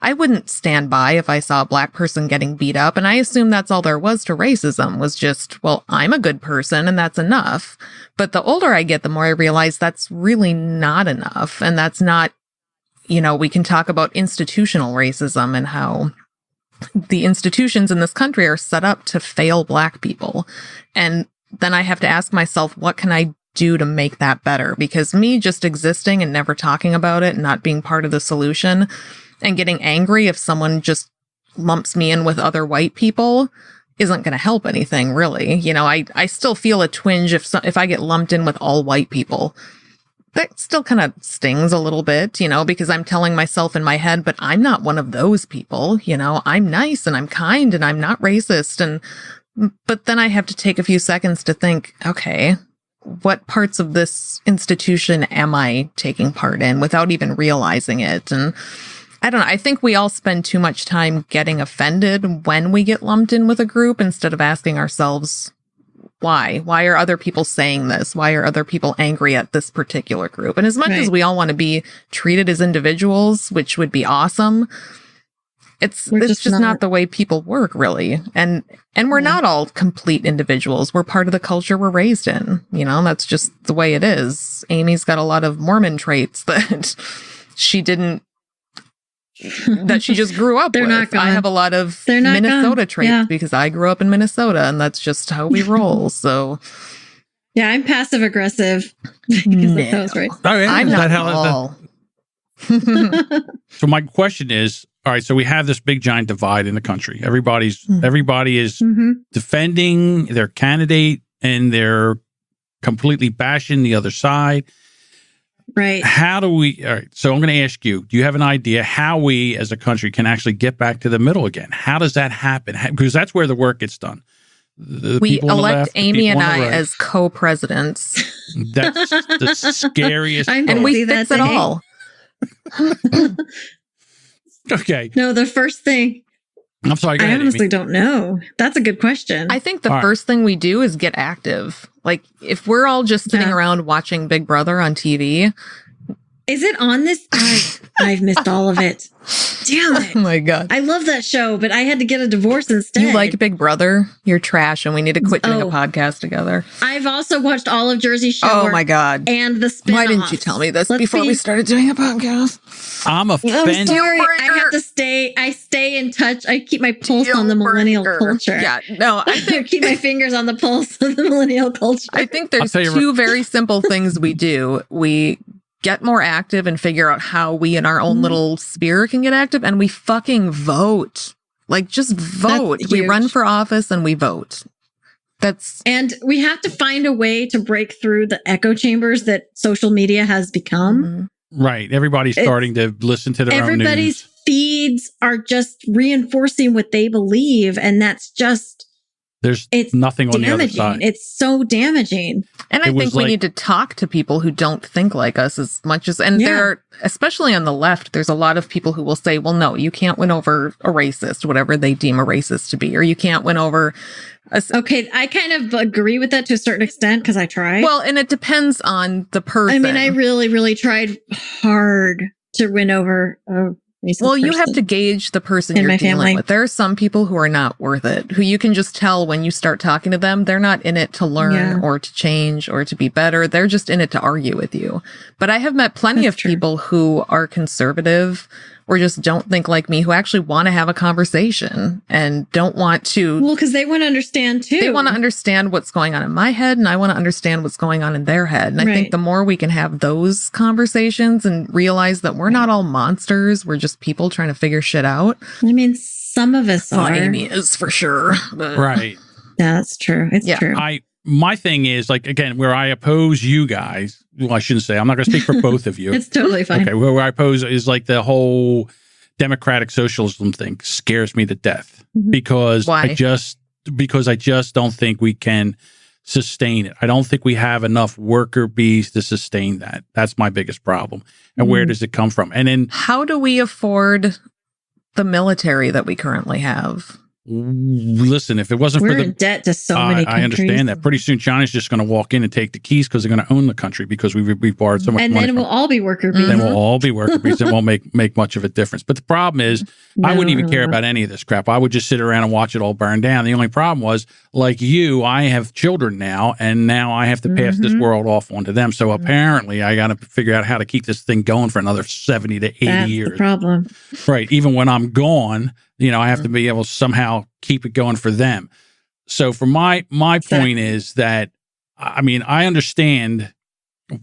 I wouldn't stand by if I saw a Black person getting beat up. And I assumed that's all there was to racism, was just, well, I'm a good person and that's enough. But the older I get, the more I realize that's really not enough. And that's not, we can talk about institutional racism and how the institutions in this country are set up to fail Black people. And then I have to ask myself, what can I do to make that better? Because me just existing and never talking about it, not being part of the solution, and getting angry if someone just lumps me in with other white people isn't going to help anything, really. I still feel a twinge if I get lumped in with all white people. That still kind of stings a little bit, because I'm telling myself in my head, but I'm not one of those people. I'm nice and I'm kind and I'm not racist. But then I have to take a few seconds to think, okay, what parts of this institution am I taking part in without even realizing it? And I don't know. I think we all spend too much time getting offended when we get lumped in with a group instead of asking ourselves, why? Why are other people saying this? Why are other people angry at this particular group? And as much as we all want to be treated as individuals, which would be awesome, it's just not the way people work, really. And we're not all complete individuals. We're part of the culture we're raised in. That's just the way it is. Amy's got a lot of Mormon traits that she just grew up with. Not gone. I have a lot of Minnesota traits because I grew up in Minnesota, and that's just how we roll. So yeah, I'm passive aggressive because of those, right? I'm not at all. So my question is, all right, so we have this big giant divide in the country. Everybody is defending their candidate and they're completely bashing the other side. Right. All right, so I'm going to ask you, do you have an idea how we as a country can actually get back to the middle again? How does that happen? Because that's where the work gets done. We elect Amy and I as co-presidents. That's the scariest. And we fix it all. Okay. No, the first thing. I'm sorry. I honestly don't know. That's a good question. I think the first thing we do is get active. Like, if we're all just sitting around watching Big Brother on TV. Is it on this? I've missed all of it. Damn it. Oh my God. I love that show, but I had to get a divorce instead. You like Big Brother? You're trash, and we need to quit doing a podcast together. I've also watched all of Jersey Shore. Oh my God. And the spin-offs. Why didn't you tell me this before we started doing a podcast? I'm offended. I'm sorry. I have to stay. I stay in touch. I keep my pulse on the millennial culture. Yeah, no, I keep my fingers on the pulse of the millennial culture. I think there's two very simple things we do. We get more active and figure out how we in our own little sphere can get active, and we fucking vote. Like, just vote. We run for office and we vote. And we have to find a way to break through the echo chambers that social media has become. Right. Everybody's starting to listen to their own news. Everybody's feeds are just reinforcing what they believe, and that's just it's nothing on damaging. The other side. It's so damaging. And I think we need to talk to people who don't think like us as much as, and there are, especially on the left, there's a lot of people who will say, well, no, you can't win over a racist, whatever they deem a racist to be, or you can't win over okay, I kind of agree with that to a certain extent because I tried. Well, and it depends on the person. I mean, I really, really tried hard to win over a Well, you have to gauge the person you're dealing with. There are some people who are not worth it, who you can just tell when you start talking to them, they're not in it to learn or to change or to be better. They're just in it to argue with you. But I have met plenty of people who are conservative or just don't think like me, who actually want to have a conversation and don't want to. Well, because they want to understand too. They want to understand what's going on in my head, and I want to understand what's going on in their head. And I think the more we can have those conversations and realize that we're not all monsters, we're just people trying to figure shit out. I mean, some of us are. Amy is for sure. But. Right. Yeah, that's true. It's true. My thing is, like, again, where I oppose you guys, well, I shouldn't say, I'm not going to speak for both of you. It's totally fine. Okay, where I oppose is like the whole democratic socialism thing scares me to death because I just don't think we can sustain it. I don't think we have enough worker bees to sustain that. That's my biggest problem. And where does it come from? And then how do we afford the military that we currently have? Listen, if it wasn't we're for in debt to so many countries. I understand that. Pretty soon China's just going to walk in and take the keys because they're going to own the country because we've borrowed so much money. And then we'll all be worker bees. Then we'll all be worker bees. It won't make much of a difference. But the problem is, I wouldn't even care about any of this crap. I would just sit around and watch it all burn down. The only problem was, like you, I have children now, and now I have to pass this world off onto them. So apparently I got to figure out how to keep this thing going for another 70 to 80 years. That's the problem. Right. Even when I'm gone, I have to be able to somehow keep it going for them. So for my point is that, I mean, I understand.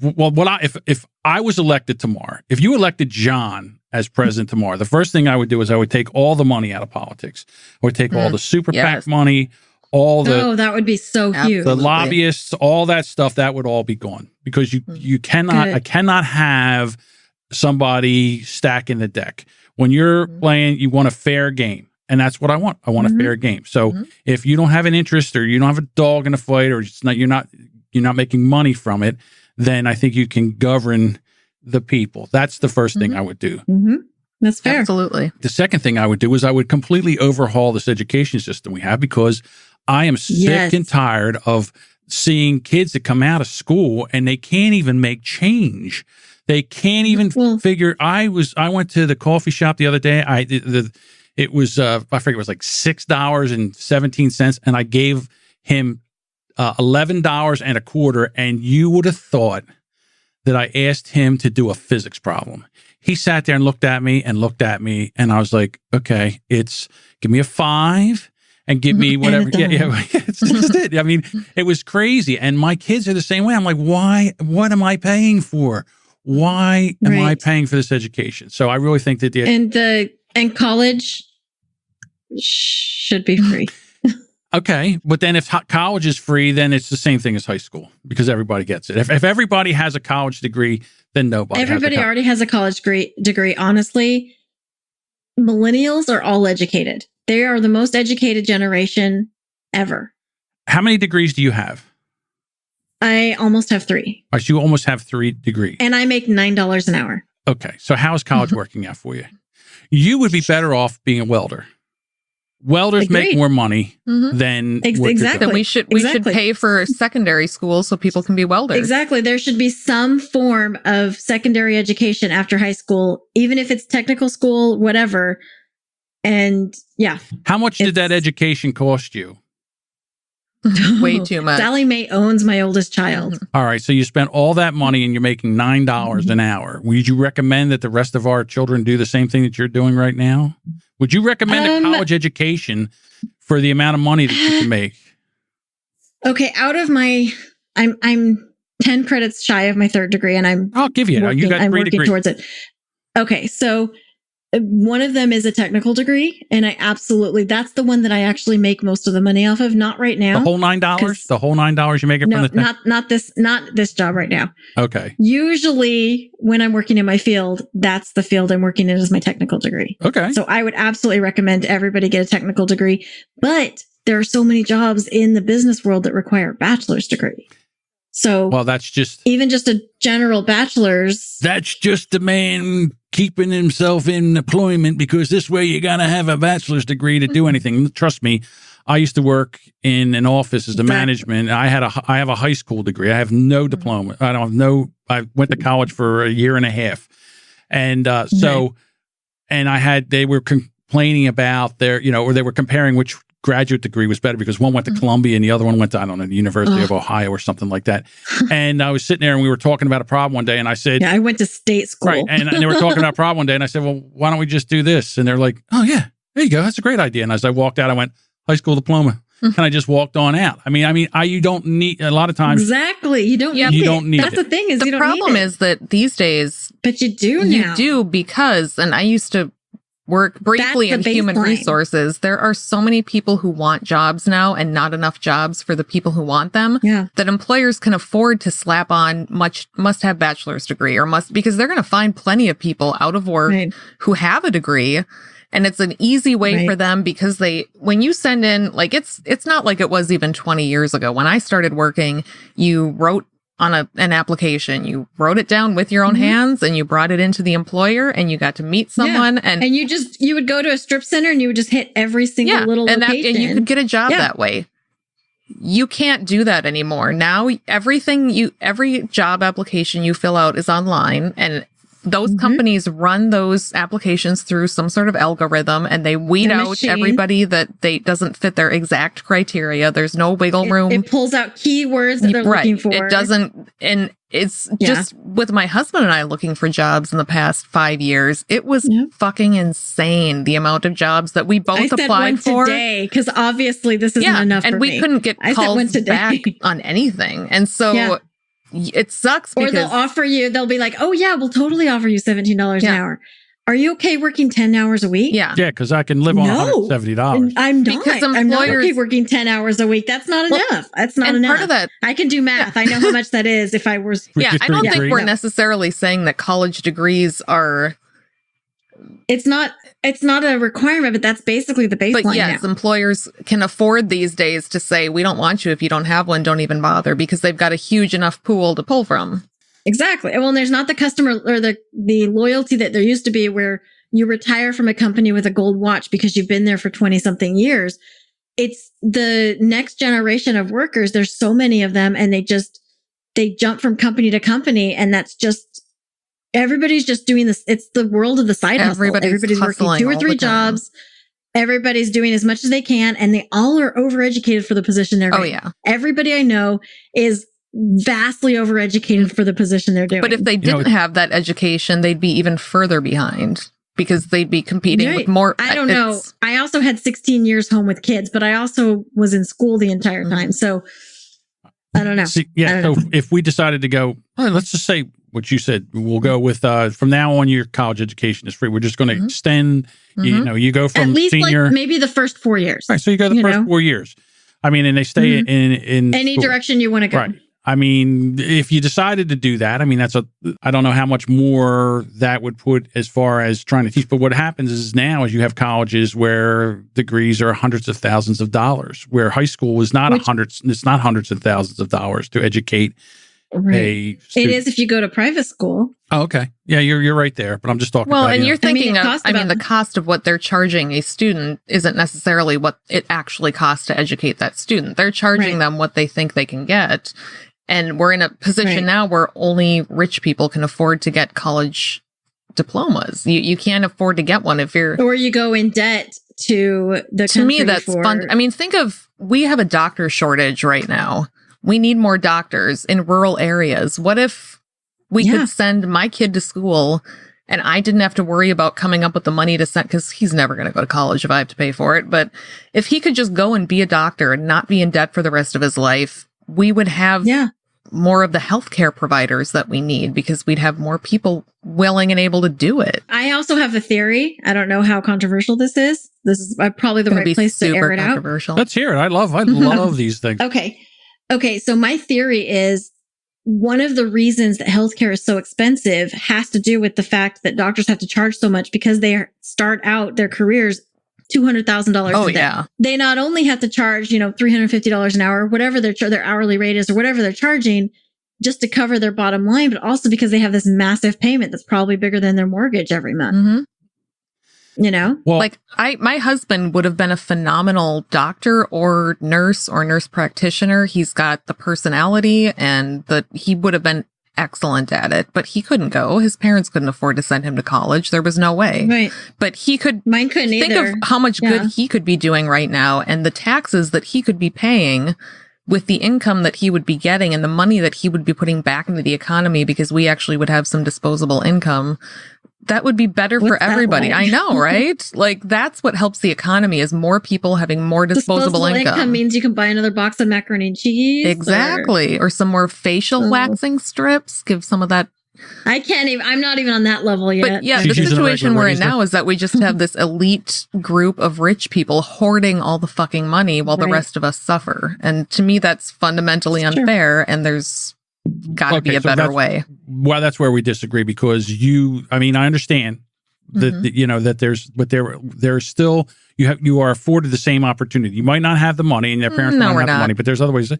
Well, if I was elected tomorrow, if you elected John as president tomorrow, the first thing I would do is I would take all the money out of politics. I would take all the super PAC money, all the that would be so huge. The lobbyists, all that stuff, that would all be gone because you cannot. I cannot have somebody stacking the deck. When you're playing, you want a fair game. And that's what I want. I want a fair game. So if you don't have an interest or you don't have a dog in a fight or you're not making money from it, then I think you can govern the people. That's the first thing I would do. That's fair. Absolutely. The second thing I would do is I would completely overhaul this education system we have because I am sick and tired of seeing kids that come out of school and they can't even make change. They can't even figure. I went to the coffee shop the other day. It was I forget, it was like $6.17, and I gave him $11.25. And you would have thought that I asked him to do a physics problem. He sat there and looked at me, and I was like, okay, give me a 5 and give me whatever. It's just it. I mean, it was crazy. And my kids are the same way. I'm like, why? What am I paying for? Why am I paying for this education? So I really think that and college should be free. Okay, but then if college is free, then it's the same thing as high school because everybody gets it. If everybody has a college degree, then nobody. Everybody already has a college degree. Honestly, millennials are all educated. They are the most educated generation ever. How many degrees do you have? I almost have 3. So you almost have 3 degrees. And I make $9 an hour. Okay. So how is college working out for you? You would be better off being a welder. Welders make more money than exactly. Then we should pay for secondary school so people can be welders. Exactly. There should be some form of secondary education after high school, even if it's technical school, whatever. And how much did that education cost you? Way too much. Sally Mae owns my oldest child. All right. So you spent all that money and you're making $9 an hour. Would you recommend that the rest of our children do the same thing that you're doing right now? Would you recommend a college education for the amount of money that you can make? Okay. Out of I'm 10 credits shy of my 3rd degree, and I'll give you it. You got 3 degrees towards it. Okay. So one of them is a technical degree, and that's the one that I actually make most of the money off of. Not right now. The whole $9? The whole $9 you make it from the not this job right now. Okay. Usually when I'm working in my field, that's the field I'm working in as my technical degree. Okay. So I would absolutely recommend everybody get a technical degree, but there are so many jobs in the business world that require a bachelor's degree. So, that's just even just a general bachelor's. That's just a man keeping himself in employment because this way you got to have a bachelor's degree to do anything. Trust me, I used to work in an office as a management. I have a high school degree. I have no diploma. I went to college for a year and a half. And so and they were complaining about their, or they were comparing which graduate degree was better because one went to Columbia and the other one went to, I don't know, the University of Ohio or something like that. And I was sitting there and we were talking about a problem one day and I said, I went to state school. Right. And they were talking about a problem one day and I said, well, why don't we just do this? And they're like, oh yeah, there you go. That's a great idea. And as I walked out, I went, high school diploma. And I just walked on out. You don't need, a lot of times. Exactly. You don't need it. That's the thing is the problem is that these days. But you do now. You do because, and I used to work briefly in human resources. There are so many people who want jobs now and not enough jobs for the people who want them that employers can afford to slap on must have bachelor's degree because they're going to find plenty of people out of work who have a degree. And it's an easy way for them because when you send in, like, it's not like it was even 20 years ago. When I started working, you wrote on an application, you wrote it down with your own hands and you brought it into the employer and you got to meet someone. And you would go to a strip center and you would just hit every single little location. And you could get a job that way. You can't do that anymore. Now, every job application you fill out is online, and those companies run those applications through some sort of algorithm and they weed out everybody that doesn't fit their exact criteria. There's no wiggle room. It pulls out keywords that they're looking for. It doesn't. And it's just with my husband and I looking for jobs in the past 5 years, it was fucking insane. The amount of jobs that we both applied for today, because obviously this isn't enough for me. And we couldn't get calls back on anything. And so it sucks because they'll be like, oh yeah, we'll totally offer you $17 an hour. Are you okay working 10 hours a week? Yeah, because I can live on $170. I'm not. I'm not okay working 10 hours a week. That's not enough. That's not enough. Part of that, I can do math. I know how much that is if I was. I don't think we're necessarily saying that college degrees are. It's not a requirement, but that's basically the baseline. But yes, employers can afford these days to say, we don't want you. If you don't have one, don't even bother, because they've got a huge enough pool to pull from. Exactly. Well, and there's not the customer or the loyalty that there used to be where you retire from a company with a gold watch because you've been there for 20 something years. It's the next generation of workers. There's so many of them and they jump from company to company, and that's just, everybody's just doing this. It's the world of the side hustle. Everybody's working 2 or 3 jobs. Everybody's doing as much as they can, and they all are overeducated for the position they're doing. Oh yeah. Everybody I know is vastly overeducated for the position they're doing. But if they didn't have that education, they'd be even further behind because they'd be competing with more. I don't know. I also had 16 years home with kids, but I also was in school the entire time. So I don't know. So if we decided to go, let's just say what you said, we'll go with from now on, your college education is free. We're just going to extend, you go from at least senior, like maybe the first 4 years. Right. So you go the first 4 years. I mean, and they stay in any school. Direction you want to go. Right. I mean, if you decided to do that, I mean, I don't know how much more that would put as far as trying to teach. But what happens is now is you have colleges where degrees are hundreds of thousands of dollars, where high school is not it's not hundreds of thousands of dollars to educate a student. It is if you go to private school. Oh, okay. Yeah, you're right there. But I'm just talking about... Well, and you're thinking the cost of what they're charging a student isn't necessarily what it actually costs to educate that student. They're charging them what they think they can get. And we're in a position now where only rich people can afford to get college diplomas. You can't afford to get one if you're... Or you go in debt to the country. To me, that's fun. I mean, we have a doctor shortage right now. We need more doctors in rural areas. What if we could send my kid to school and I didn't have to worry about coming up with the money to send, because he's never going to go to college if I have to pay for it. But if he could just go and be a doctor and not be in debt for the rest of his life, we would have more of the healthcare providers that we need, because we'd have more people willing and able to do it. I also have a theory. I don't know how controversial this is. This is probably the right place to air it out. Let's hear it. I love these things. Okay. So my theory is one of the reasons that healthcare is so expensive has to do with the fact that doctors have to charge so much because they start out their careers $200,000. Oh, yeah. They not only have to charge, $350 an hour, whatever their hourly rate is or whatever they're charging just to cover their bottom line, but also because they have this massive payment that's probably bigger than their mortgage every month. Mm-hmm. Well, like my husband would have been a phenomenal doctor or nurse practitioner. He's got the personality and he would have been excellent at it, but he couldn't go. His parents couldn't afford to send him to college. There was no way. Right. But he could Mine couldn't think either. of how much good he could be doing right now, and the taxes that he could be paying with the income that he would be getting and the money that he would be putting back into the economy, because we actually would have some disposable income. That would be better for everybody. I know, right? Like, that's what helps the economy, is more people having more disposable income. Means you can buy another box of macaroni and cheese. Exactly. Or some more facial waxing strips. Give some of that. I can't even, I'm not even on that level yet. But yeah, the situation we're in now is that we just have this elite group of rich people hoarding all the fucking money while the rest of us suffer. And to me, that's fundamentally unfair. And there's got to be a better way. Well, that's where we disagree, because I understand that, that there's still, you are afforded the same opportunity. You might not have the money, and your parents might not have the money, but there's other ways.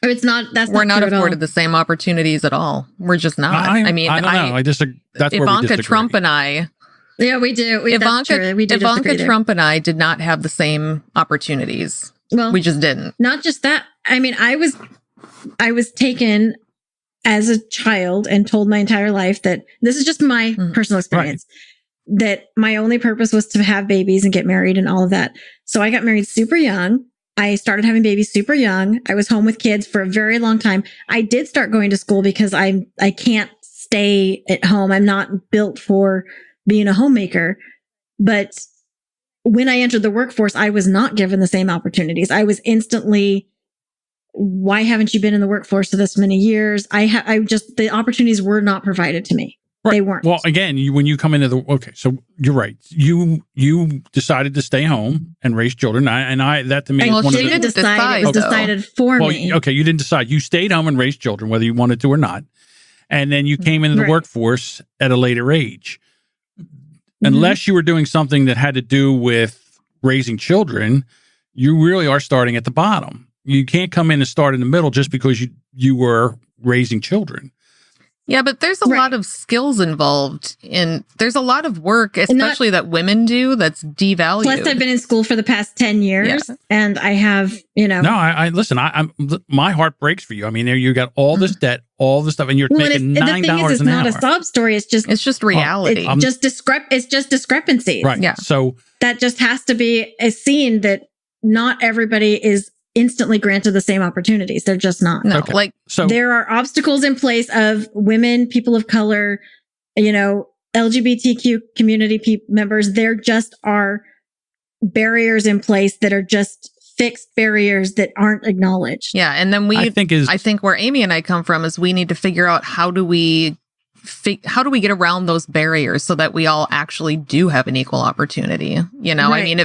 We're not afforded the same opportunities at all. We're just not. I don't know. I disagree. That's where we disagree. Ivanka Trump and I. Yeah, we do. Ivanka Trump and I did not have the same opportunities. Well, we just didn't. Not just that. I mean, I was taken as a child and told my entire life that this is just my personal experience, that my only purpose was to have babies and get married and all of that. So I got married super young. I started having babies super young. I was home with kids for a very long time. I did start going to school because I can't stay at home. I'm not built for being a homemaker. But when I entered the workforce, I was not given the same opportunities. I was instantly, why haven't you been in the workforce for this many years? The opportunities were not provided to me. Right. They weren't. Well, again, when you come into so you're right. You decided to stay home and raise children. That to me, well, she didn't decide. It was decided for me. Okay, you didn't decide. You stayed home and raised children, whether you wanted to or not. And then you came into the workforce at a later age. Unless you were doing something that had to do with raising children, you really are starting at the bottom. You can't come in and start in the middle just because you were raising children. Yeah, but there's a lot of skills involved there's a lot of work, especially that women do, that's devalued. Plus, I've been in school for the past 10 years and I have, No, I listen, my heart breaks for you. I mean, you got all this debt, all this stuff, and you're making $9 an hour. It's not a sob story. It's just reality. It's just discrepancies. Right. Yeah. So that just has to be a scene that not everybody is instantly granted the same opportunities. They're just not. No, so there are obstacles in place of women, people of color, LGBTQ community members. There just are barriers in place that are just fixed barriers that aren't acknowledged. Yeah. And then I think where Amy and I come from is we need to figure out how do we get around those barriers so that we all actually do have an equal opportunity. Right.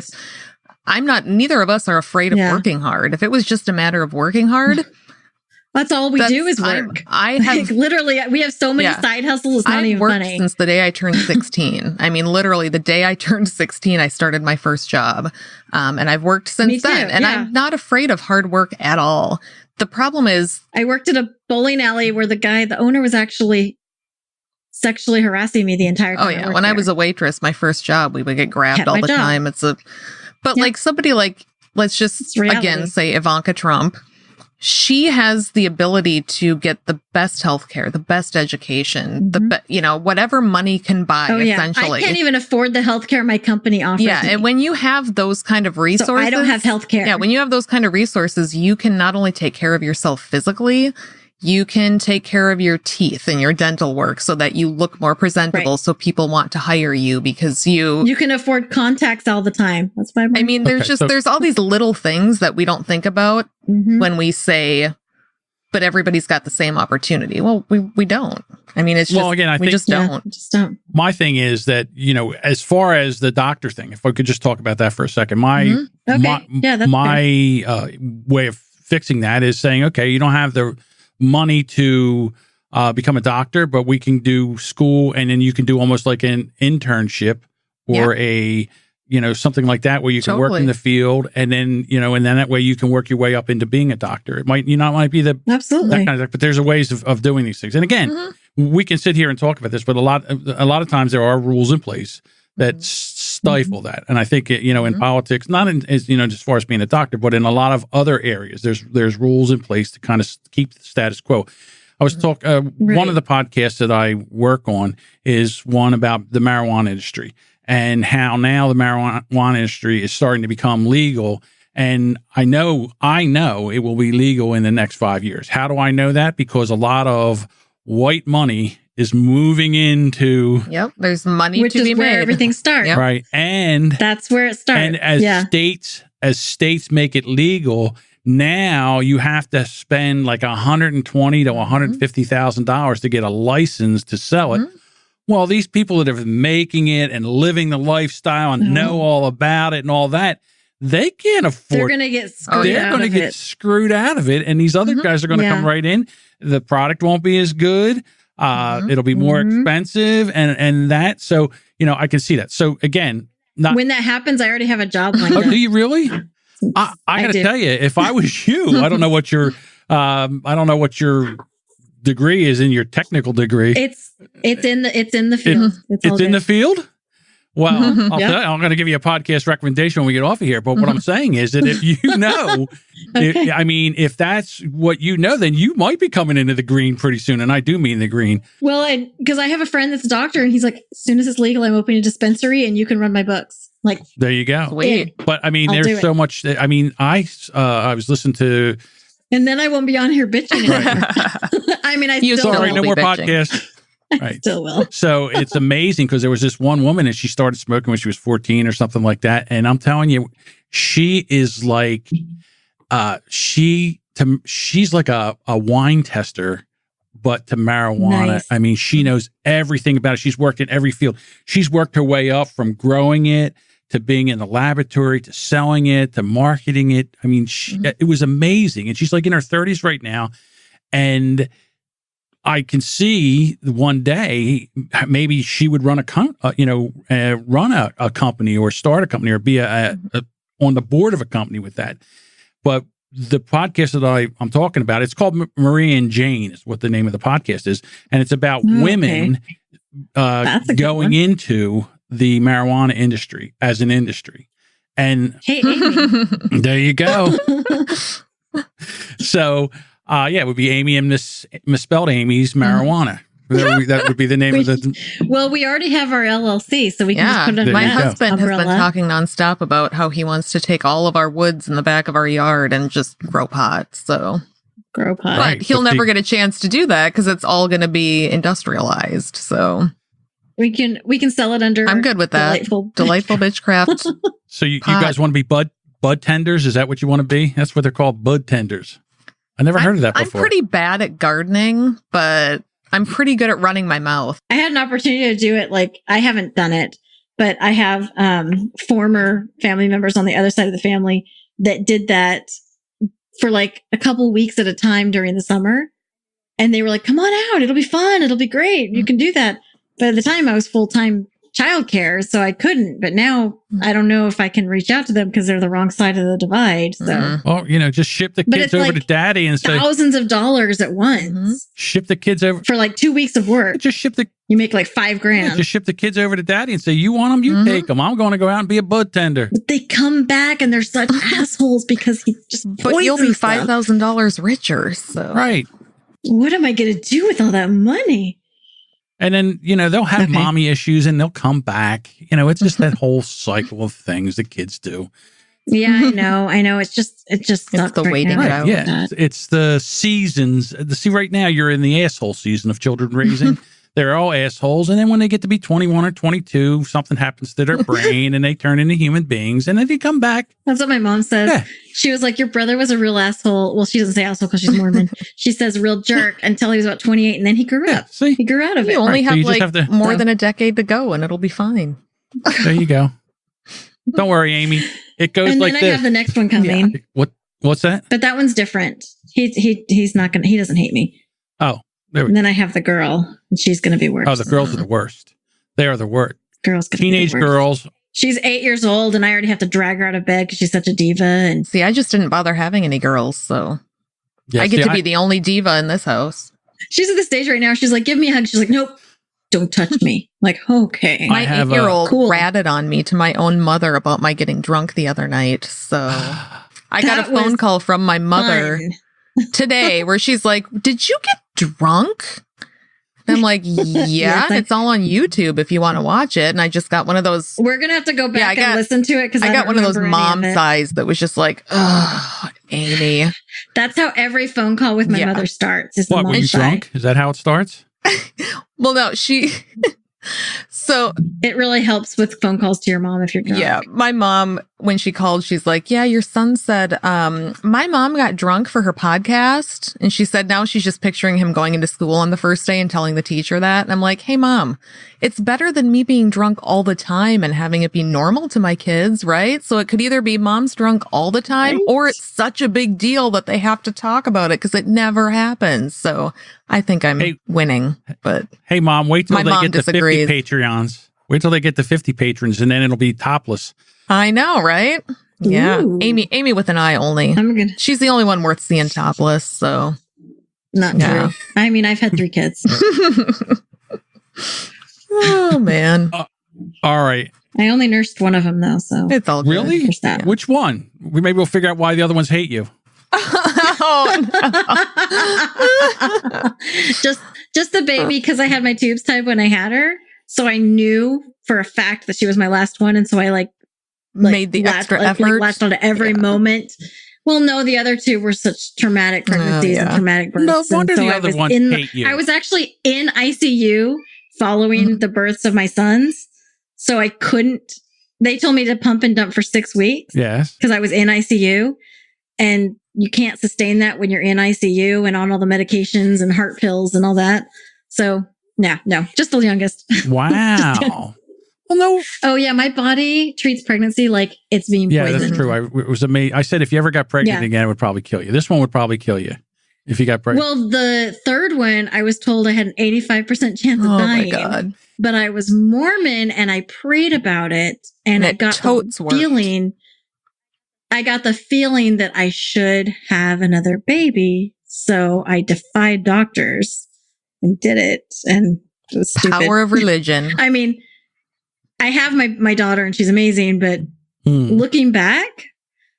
I mean, neither of us are afraid of working hard. If it was just a matter of working hard, that's all we do is work. I have literally, we have so many side hustles. It's not even funny. I've worked since the day I turned 16. I mean, literally the day I turned 16, I started my first job. And I've worked since then. And I'm not afraid of hard work at all. The problem is I worked at a bowling alley where the owner was actually sexually harassing me the entire time. Oh yeah. When I was a waitress, my first job, we would get grabbed all the time. But like somebody like, let's just again say Ivanka Trump, she has the ability to get the best healthcare, the best education, whatever money can buy, essentially. I can't even afford the healthcare my company offers me. And when you have those kind of resources. So I don't have healthcare. Yeah, when you have those kind of resources, you can not only take care of yourself physically, you can take care of your teeth and your dental work so that you look more presentable, so people want to hire you because you can afford contacts all the time. That's why there's all these little things that we don't think about when we say, but everybody's got the same opportunity. Well, we don't. I mean, it's just, I think just don't. My thing is that, as far as the doctor thing, if I could just talk about that for a second, my way of fixing that is saying, okay, you don't have the money to become a doctor, but we can do school, and then you can do almost like an internship or something like that where you can work in the field, and then and then that way you can work your way up into being a doctor. It might might be that kind of thing, but there's ways of doing these things. And again, we can sit here and talk about this, but a lot of times there are rules in place that stifle that. And I think in politics, not as far as being a doctor, but in a lot of other areas, there's rules in place to kind of keep the status quo. I was talking, one of the podcasts that I work on is one about the marijuana industry and how now the marijuana industry is starting to become legal. And I know it will be legal in the next 5 years. How do I know that? Because a lot of white money is moving into. Yep, there's money which to be is where made. everything starts. Yep. Right. And that's where it starts. And as states make it legal, now you have to spend like $120,000 to $150,000 to get a license to sell it. Well, these people that are making it and living the lifestyle and know all about it and all that, they can't afford. They're going to get screwed. They're going to get screwed out of it, and these other guys are going to come right in. The product won't be as good. It'll be more expensive, and that. So I can see that. So again, when that happens, I already have a job lined up. Do you really? I got to tell you, if I was you, I don't know what your degree is in your technical degree. It's in the field. It's in the field. Well, I'll tell you, I'm going to give you a podcast recommendation when we get off of here. But what I'm saying is that if you know, if that's what you know, then you might be coming into the green pretty soon. And I do mean the green. Well, and because I have a friend that's a doctor and he's like, as soon as it's legal, I'm opening a dispensary and you can run my books. Like, there you go. Sweet. But there's so much. I was listening to. And then I won't be on here bitching anymore. I still sorry, no more podcasts. I still will. So it's amazing because there was this one woman and she started smoking when she was 14 or something like that. And I'm telling you, she is like, she's like a wine tester, but to marijuana. Nice. She knows everything about it. She's worked in every field. She's worked her way up from growing it to being in the laboratory, to selling it, to marketing it. It was amazing. And she's like in her 30s right now. And I can see one day maybe she would run a company or start a company or be on the board of a company with that. But the podcast that I'm talking about, it's called Marie and Jane is what the name of the podcast is. And it's about women going into the marijuana industry as an industry. And hey, Amy. There you go. So, it would be Amy and misspelled Amieys marijuana. That would be the name of the. Well, we already have our LLC, so we can just put it on. My husband has been talking nonstop about how he wants to take all of our woods in the back of our yard and just grow pot. So grow pot, but he'll never get a chance to do that because it's all going to be industrialized. So we can sell it under. I'm good with that. Delightful Bitchcraft. So you guys want to be bud tenders? Is that what you want to be? That's what they're called, bud tenders. I never heard of that before. I'm pretty bad at gardening, but I'm pretty good at running my mouth. I had an opportunity to do it. Like, I haven't done it, but I have former family members on the other side of the family that did that for like a couple weeks at a time during the summer. And they were like, come on out. It'll be fun. It'll be great. You can do that. But at the time I was full-time childcare, so I couldn't. But now I don't know if I can reach out to them because they're the wrong side of the divide. So, well, just ship the kids over to daddy and say thousands of dollars at once. Ship the kids over for like 2 weeks of work. Just ship you make like $5,000. Just ship the kids over to daddy and say, you want them, you take them. I'm going to go out and be a bud tender. But they come back and they're such assholes because he just. But you'll be $5,000 richer. So right. What am I going to do with all that money? And then, they'll have mommy issues and they'll come back. It's just that whole cycle of things that kids do. Yeah, I know. It's just the waiting out. Yeah, it's the seasons. See, right now you're in the asshole season of children raising. They're all assholes. And then when they get to be 21 or 22, something happens to their brain and they turn into human beings and then they come back. That's what my mom says. Yeah. She was like, your brother was a real asshole. Well, she doesn't say asshole because she's Mormon. She says real jerk until he was about 28 and then he grew up. See? He grew out of it. You only have more than a decade to go and it'll be fine. There you go. Don't worry, Amy. It goes like this. And then I have the next one coming. Yeah. What's that? But that one's different. He's not going to, he doesn't hate me. Oh. And then I have the girl, and she's going to be worse. Oh, the girls are the worst. They are the worst. Teenage girls. She's 8 years old, and I already have to drag her out of bed because she's such a diva. And see, I just didn't bother having any girls, so I get to be the only diva in this house. She's at the stage right now. She's like, "Give me a hug." She's like, "Nope, don't touch me." I'm like, okay. My 8-year-old ratted on me to my own mother about my getting drunk the other night. So I got a phone call from my mother today where she's like, did you get drunk? And I'm like, yeah, it's all on YouTube if you want to watch it. And I just got one of those. We're going to have to go back and listen to it because I got one of those mom sighs that was just like, oh, Amy. That's how every phone call with my mother starts. Is what, were you drunk? Is that how it starts? Well, no, so it really helps with phone calls to your mom if you're drunk. Yeah. My mom, when she called, she's like, yeah, your son said, my mom got drunk for her podcast. And she said now she's just picturing him going into school on the first day and telling the teacher that. And I'm like, hey, Mom, it's better than me being drunk all the time and having it be normal to my kids, right? So it could either be mom's drunk all the time or it's such a big deal that they have to talk about it because it never happens. So I think I'm winning. But hey, Mom, wait till they get to 50 Patreons. Wait till they get to 50 patrons and then it'll be topless. I know, right? Yeah. Ooh. Amy with an eye only. She's the only one worth seeing topless, so. Not true. I mean, I've had 3 kids. Oh, man. All right. I only nursed one of them, though, so. It's all good. Really? Which one? Maybe we'll figure out why the other ones hate you. Oh, no. just the baby, because I had my tubes tied when I had her. So I knew for a fact that she was my last one. And so I made the extra effort. Latched onto every moment. Well, no, the other 2 were such traumatic pregnancies and traumatic births. No wonder the other ones hate you. I was actually in ICU following the births of my sons. So I couldn't, they told me to pump and dump for 6 weeks. Yes. Because I was in ICU. And you can't sustain that when you're in ICU and on all the medications and heart pills and all that. So no, just the youngest. Wow. Well, no. Oh, yeah. My body treats pregnancy like it's being poisoned. Yeah, that's true. It was amazing. I said if you ever got pregnant again, it would probably kill you. This one would probably kill you if you got pregnant. Well, the third one, I was told I had an 85% chance of dying. Oh, my God. But I was Mormon and I prayed about it. And I got the feeling. I got the feeling that I should have another baby. So I defied doctors and did it. And it was stupid. Power of religion. I mean, I have my daughter and she's amazing, but looking back,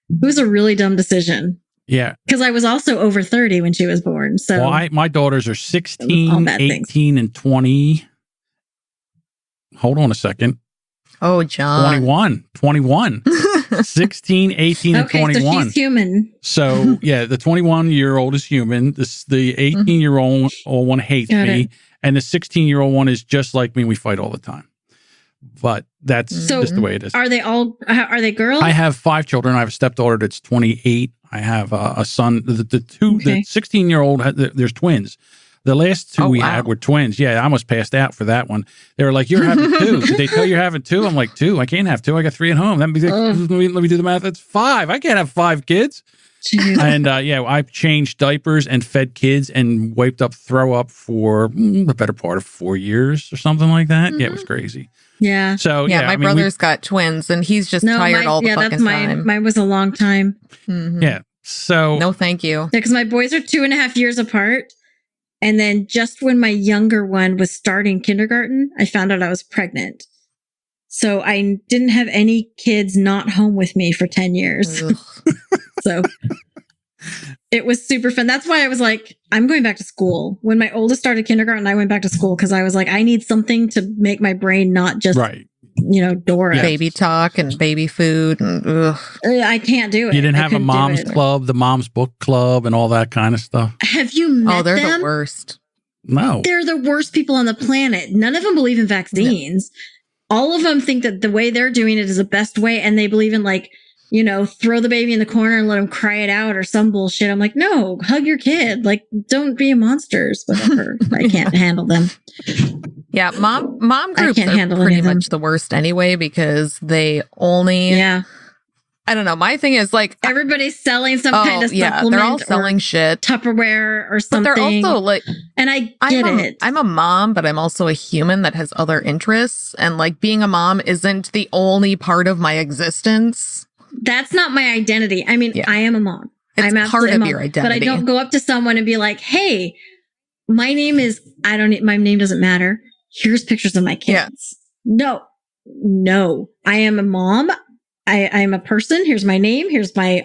it was a really dumb decision. Yeah. Because I was also over 30 when she was born. So my daughters are 16, 18, and 20. Hold on a second. Oh, John. 21. 16, 18, and 21. So she's human. So, yeah, the 21-year-old is human. The 18-year-old one hates me. And the 16-year-old one is just like me. We fight all the time. But that's just the way it is. Are they girls? I have 5 children. I have a stepdaughter that's 28. I have a son. The 16-year-old, there's twins. The last 2 we had were twins. Yeah, I almost passed out for that one. They were like, you're having 2. Did they tell you you're having 2? I'm like, 2? I can't have 2. I got 3 at home. Let me do the math. That's 5. I can't have 5 kids. Jeez. And I've changed diapers and fed kids and wiped up throw up for the better part of 4 years or something like that. Yeah, it was crazy. Yeah. So my brother's got twins and he's just tired all the fucking time. Mine was a long time. Mm-hmm. Yeah. So no, thank you. Because my boys are 2.5 years apart. And then just when my younger one was starting kindergarten, I found out I was pregnant. So I didn't have any kids not home with me for 10 years. So it was super fun. That's why I was like, I'm going back to school. When my oldest started kindergarten, I went back to school because I was like, I need something to make my brain not just, Dora. Yeah. Baby talk and baby food. And, I can't do it. You didn't have a mom's club, the mom's book club and all that kind of stuff? Have you met them? Oh, they're the worst. No. They're the worst people on the planet. None of them believe in vaccines. No. All of them think that the way they're doing it is the best way. And they believe in throw the baby in the corner and let them cry it out or some bullshit. I'm like, no, hug your kid. Like, don't be a monsters, whatever. I can't handle them. Yeah, mom groups are pretty much the worst anyway because they only. Yeah. I don't know. My thing is like everybody's selling some kind of supplement. They're all selling shit, Tupperware or something. But they're also like, and I get it. I'm a mom, but I'm also a human that has other interests, and like being a mom isn't the only part of my existence. That's not my identity. I mean, I am a mom. It's I'm part of your identity, but I don't go up to someone and be like, "Hey, my name doesn't matter. Here's pictures of my kids." Yeah. No, I am a mom. I'm a person. Here's my name. Here's my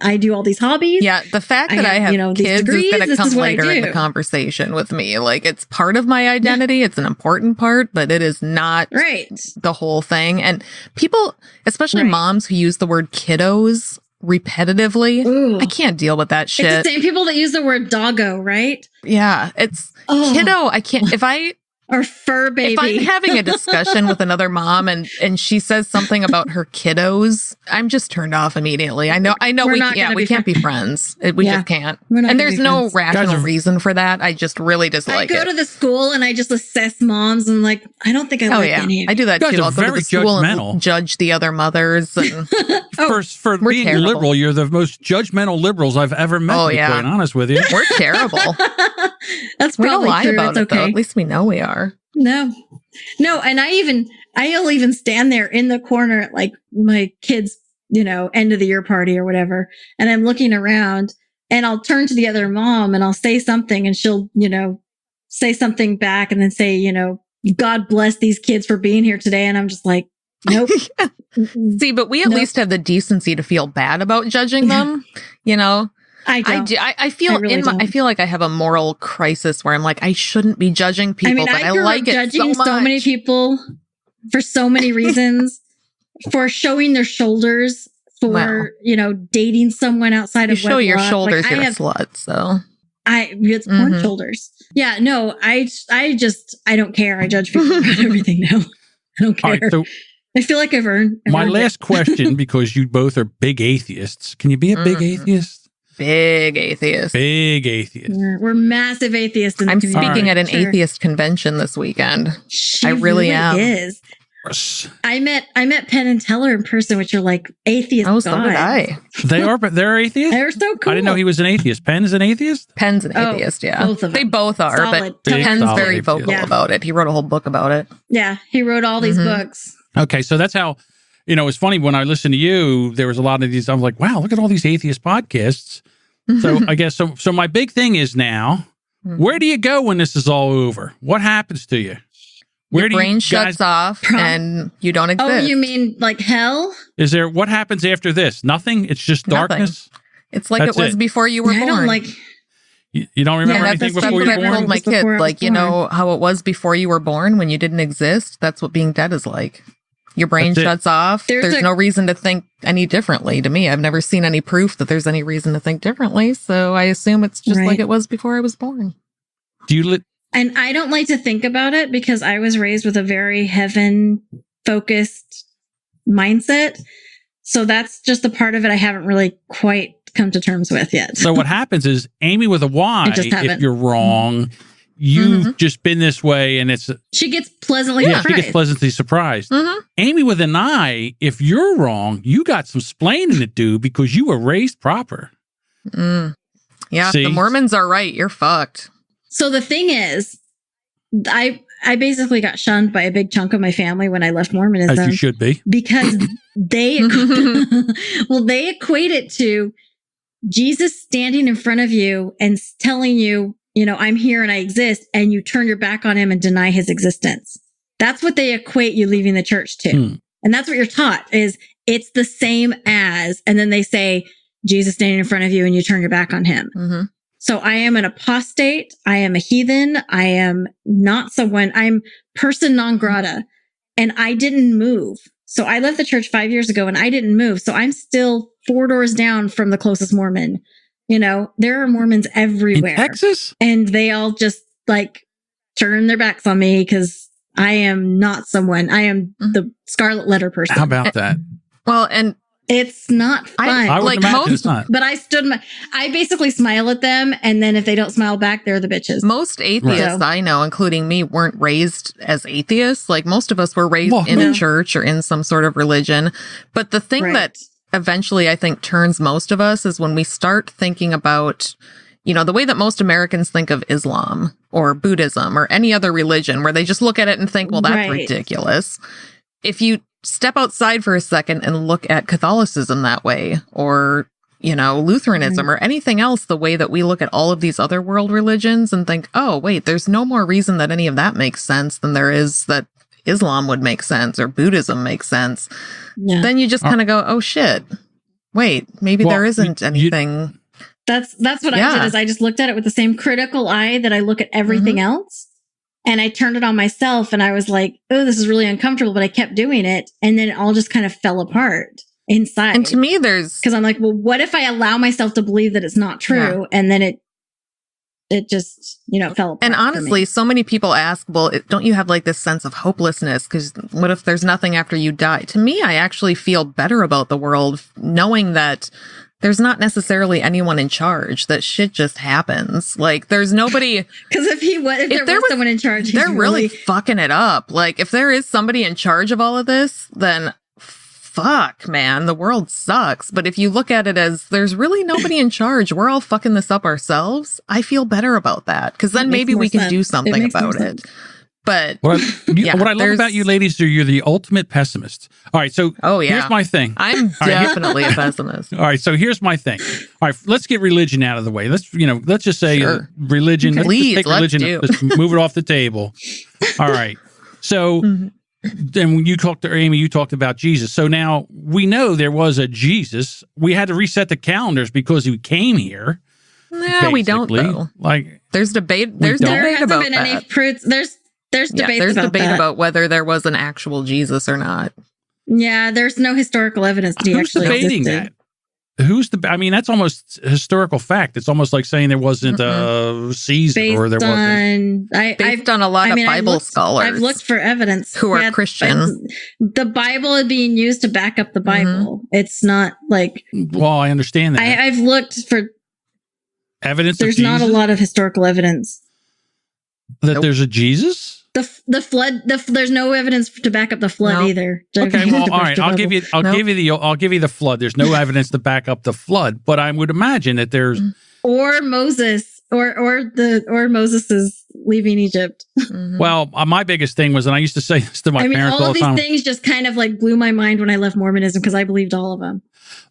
I do all these hobbies. Yeah, the fact that I have kids is going to come later in the conversation with me. Like, it's part of my identity. Yeah. It's an important part, but it is not the whole thing. And people, especially moms who use the word kiddos repetitively, I can't deal with that shit. It's the same people that use the word doggo, right? Yeah, it's kiddo. I can't, or fur baby. If I'm having a discussion with another mom and she says something about her kiddos, I'm just turned off immediately. I know we can't be friends. We just can't. And there's no rational reason for that. I just really dislike it. I go to the school and I just assess moms and like, I don't think I like any of I do that too. I'll go to the school and judge the other mothers. And for being terrible. Liberal, you're the most judgmental liberals I've ever met, to be quite honest with you. We're terrible. That's we probably don't lie true. about it, though. At least we know we are. No, and I'll even stand there in the corner at like my kids, end of the year party or whatever, and I'm looking around, and I'll turn to the other mom and I'll say something, and she'll, say something back, and then say, God bless these kids for being here today, and I'm just like, nope. See, but we at least have the decency to feel bad about judging them, I feel like I have a moral crisis where I'm like, I shouldn't be judging people, but I like it judging so many people for so many reasons, for showing their shoulders, for dating someone outside of wedlock. Show your shoulders, you're a slut. So it's porn shoulders. Yeah, no, I don't care. I judge people about everything now. I don't care. Right, so I feel like I've earned my last question, because you both are big atheists. Can you be a big atheist? Big atheist. Big atheist. We're massive atheists. I'm speaking at an atheist convention this weekend. I really am. Is. I met Penn and Teller in person, which are like atheist gods. So did I. They are, but they're atheists? They're so cool. I didn't know he was an atheist. Penn is an atheist? Penn's an atheist, yeah. Both of them. They both are, but Penn's very vocal about it. He wrote a whole book about it. Yeah, he wrote all these books. Okay, so that's how, it's funny when I listened to you, there was a lot of these, I was like, wow, look at all these atheist podcasts. So I guess, so my big thing is now, where do you go when this is all over? What happens to you? Your brain shuts off and you don't exist. Oh, you mean like hell? What happens after this? Nothing? It's just darkness? It's like it was before you were born. You don't remember anything before you were born? I told my kids, like, how it was before you were born when you didn't exist? That's what being dead is like. Your brain shuts off. There's no reason to think any differently to me. I've never seen any proof that there's any reason to think differently. So I assume it's just like it was before I was born. And I don't like to think about it because I was raised with a very heaven-focused mindset. So that's just a part of it I haven't really quite come to terms with yet. So what happens is, Amy with a Y, if you're wrong, you've just been this way, and she gets pleasantly surprised. She gets pleasantly surprised. Amy with an I, if you're wrong, you got some splaining to do because you were raised proper. Yeah, the Mormons are right. You're fucked. So the thing is, I basically got shunned by a big chunk of my family when I left Mormonism. As you should be. Because they equate it to Jesus standing in front of you and telling you, I'm here and I exist, and you turn your back on him and deny his existence. That's what they equate you leaving the church to. And that's what you're taught is it's the same as, and then they say Jesus standing in front of you and you turn your back on him. So I am an apostate. I am a heathen. I am not someone, I'm person non grata, and I didn't move. So I left the church 5 years ago and I didn't move. So I'm still 4 doors down from the closest Mormon. There are Mormons everywhere. In Texas? And they all just like turn their backs on me because I am not someone. I am the scarlet letter person. How about that? Well, and it's not fun. I would imagine it's not. But I basically smile at them, and then if they don't smile back, they're the bitches. Most atheists I know, including me, weren't raised as atheists. Like most of us were raised in a church or in some sort of religion. But the thing that eventually I think turns most of us is when we start thinking about, the way that most Americans think of Islam or Buddhism or any other religion, where they just look at it and think, well, that's ridiculous. If you step outside for a second and look at Catholicism that way, or, Lutheranism or anything else, the way that we look at all of these other world religions and think, oh, wait, there's no more reason that any of that makes sense than there is that Islam would make sense or Buddhism makes sense, then you just kind of go, oh shit, wait, maybe there isn't anything. That's what I did, is I just looked at it with the same critical eye that I look at everything else. And I turned it on myself and I was like, oh, this is really uncomfortable, but I kept doing it. And then it all just kind of fell apart inside. And to me, because I'm like, well, what if I allow myself to believe that it's not true? And then it just, fell apart. And honestly, so many people ask, well, don't you have like this sense of hopelessness? Because what if there's nothing after you die? To me, I actually feel better about the world knowing that there's not necessarily anyone in charge, that shit just happens. Like, there's nobody. Because if there was someone in charge, they're really fucking it up. Like, if there is somebody in charge of all of this, then fuck, man, the world sucks. But if you look at it as there's really nobody in charge, we're all fucking this up ourselves, I feel better about that. Because then maybe we can do something about it. But what I love about you ladies is you're the ultimate pessimist. All right, so here's my thing. I'm definitely a pessimist. All right, so here's my thing. All right, let's get religion out of the way. Let's just say religion. Okay. Please, let's take religion. Let's move it off the table. All right. So then when you talked to Amy, you talked about Jesus. So now we know there was a Jesus. We had to reset the calendars because he came here. Yeah, we don't though. Like there's debate. There's debate about that. Any proofs. There's debate about whether there was an actual Jesus or not. Yeah, there's no historical evidence that he actually debating existed. That? I mean, that's almost historical fact. It's almost like saying there wasn't a Caesar wasn't. Based on a lot of Bible scholars. I've looked for evidence who are Christian. The Bible is being used to back up the Bible. It's not like. Well, I understand that. I've looked for evidence. There's not a lot of historical evidence that there's a Jesus. The flood. There's no evidence to back up the flood either. Okay, well, all right. I'll give you the flood. There's no evidence to back up the flood, but I would imagine that there's or Moses or Moses' leaving Egypt. Well, my biggest thing was, and I used to say this to my parents all the time. All of these things just kind of like blew my mind when I left Mormonism because I believed all of them.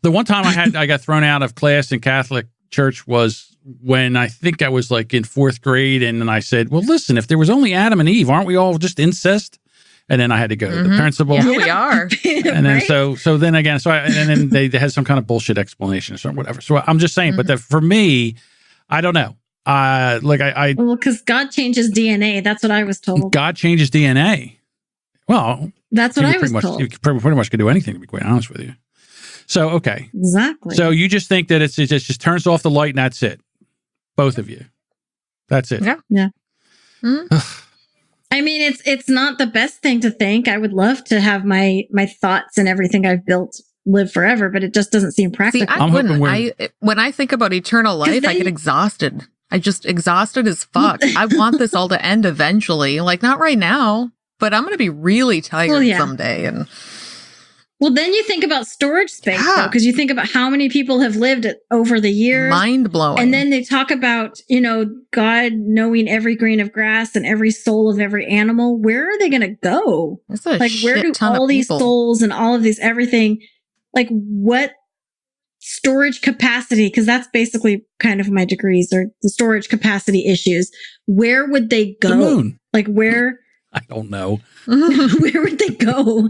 The one time I got thrown out of class in Catholic church was when I think I was like in 4th grade, and then I said, well, listen, if there was only Adam and Eve, aren't we all just incest? And then I had to go to the principal. Yeah, we are. And then so then again, and then they had some kind of bullshit explanation or whatever. So I'm just saying, but for me, I don't know. Well, because God changes DNA. That's what I was told. God changes DNA. Well, that's what I was told. You pretty much could do anything, to be quite honest with you. So, okay. Exactly. So you just think that it just turns off the light and that's it. Both of you. That's it. Yeah. Yeah. I mean, it's not the best thing to think. I would love to have my thoughts and everything I've built live forever, but it just doesn't seem practical. See, when I think about eternal life, I get exhausted. I just exhausted as fuck. I want this all to end eventually. Like, not right now, but I'm going to be really tired someday. And well, then you think about storage space, though, because you think about how many people have lived over the years. Mind blowing. And then they talk about, God knowing every grain of grass and every soul of every animal. Where are they going to go? Like, where do all these souls and all of these everything, like, what storage capacity? Because that's basically kind of my degrees, or the storage capacity issues. Where would they go? The moon. Like, where? I don't know. Where would they go?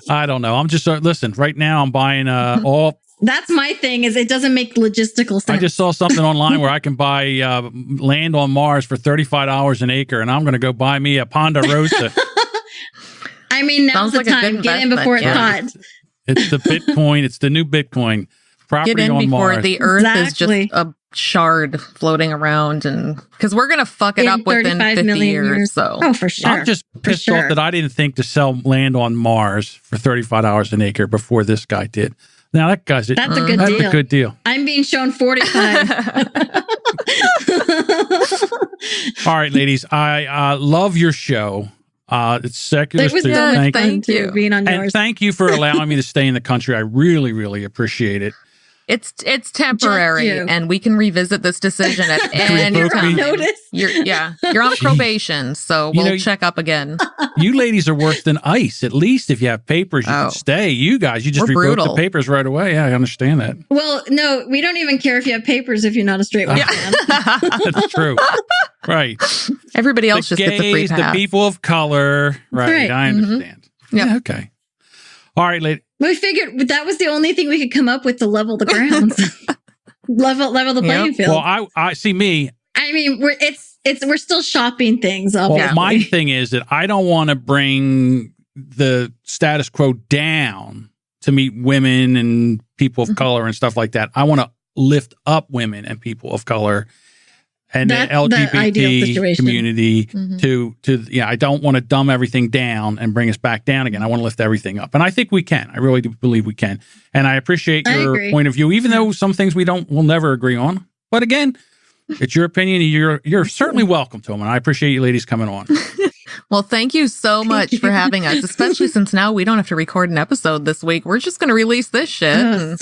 I don't know. I'm just listen. Right now, I'm buying all. That's my thing. Is it doesn't make logistical sense. I just saw something online where I can buy land on Mars for $35 an acre, and I'm going to go buy me a Ponderosa. I mean, now's the time. Get in before it's hot. It's the Bitcoin. It's the new Bitcoin. Property Get in on before Mars. The Earth is just a shard floating around, and because we're gonna fuck it up within 50 years. So, for sure. I'm just pissed off that I didn't think to sell land on Mars for $35 an acre before this guy did. Now that's a good deal. That's a good deal. I'm being shown 45. All right, ladies. I love your show. It's secular. It was thank you being on yours. And thank you for allowing me to stay in the country. I really, really appreciate it. It's temporary, and we can revisit this decision at any time. You're on probation, so we'll check up again. You ladies are worse than ICE. At least if you have papers, you can stay. You guys, you just revoke the papers right away. Yeah, I understand that. Well, no, we don't even care if you have papers if you're not a straight white man. That's true. Right. Everybody else just gets a free pass. The people of color. Right. I understand. Yeah. Okay. All right, lady. We figured that was the only thing we could come up with to level the grounds. level the playing field. Well, I see me. I mean, we're still shopping things. Obviously. Well, my thing is that I don't want to bring the status quo down to meet women and people of color and stuff like that. I want to lift up women and people of color and the LGBT community I don't want to dumb everything down and bring us back down again. I want to lift everything up. And I think we can. I really do believe we can. And I appreciate your point of view, even though some things we'll never agree on. But again, it's your opinion. You're certainly welcome to them. And I appreciate you ladies coming on. Well, thank you so much for having us, especially since now we don't have to record an episode this week. We're just going to release this shit.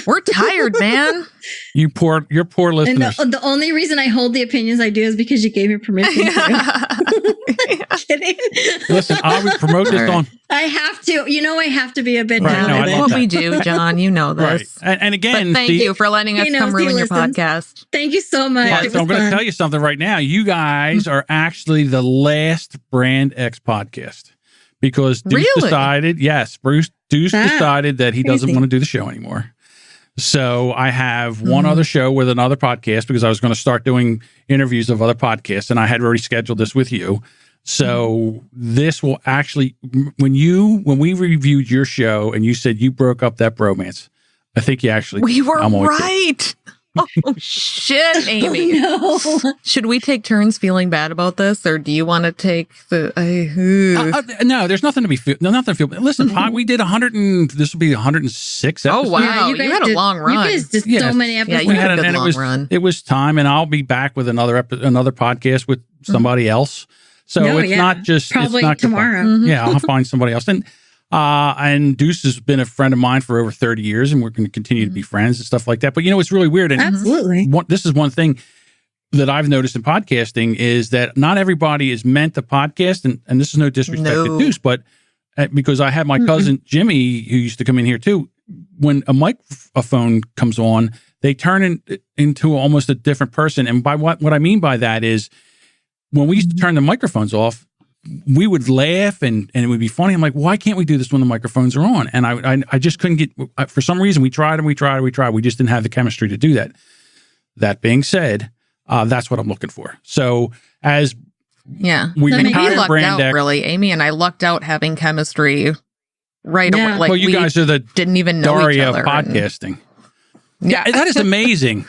We're tired, man. Your poor listeners. And the only reason I hold the opinions I do is because you gave me permission to. Kidding. Listen, I would promote this on. I have to. I have to be a bit down. That's what we do, John. You know this. Right. And again, but thank you for letting us come ruin your podcast. Thank you so much. Right, so I'm going to tell you something right now. You guys are actually the last Brand X podcast because Deuce decided, Deuce decided that he doesn't want to do the show anymore. So I have one other show with another podcast because I was going to start doing interviews of other podcasts, and I had already scheduled this with you. So this will actually, when we reviewed your show and you said you broke up that bromance, I think you actually... We were right. Oh, shit, Amy. Oh, no. Should we take turns feeling bad about this, or do you want to take the... no, there's nothing to be... nothing to feel... Listen, we did 100 and... This will be 106 episodes. Oh, wow. You had a long run. You guys did so many episodes. Yeah, you had a good long run. It was time, and I'll be back with another podcast with somebody else. So not just... Probably not tomorrow. Yeah, I'll find somebody else. And Deuce has been a friend of mine for over 30 years, and we're going to continue to be friends and stuff like that. But it's really weird. And absolutely. This is one thing that I've noticed in podcasting is that not everybody is meant to podcast. And this is no disrespect to Deuce, but because I had my cousin Jimmy, who used to come in here too, when a microphone comes on, they turn into almost a different person. And by what I mean by that is when we used to turn the microphones off, we would laugh and it would be funny. I'm like, why can't we do this when the microphones are on? And I just couldn't get, for some reason, we tried. We just didn't have the chemistry to do that. That being said, that's what I'm looking for. So as we lucked out, really. Amy and I lucked out having chemistry right away. Like, you guys are the didn't even know Daria each other of podcasting. That is amazing.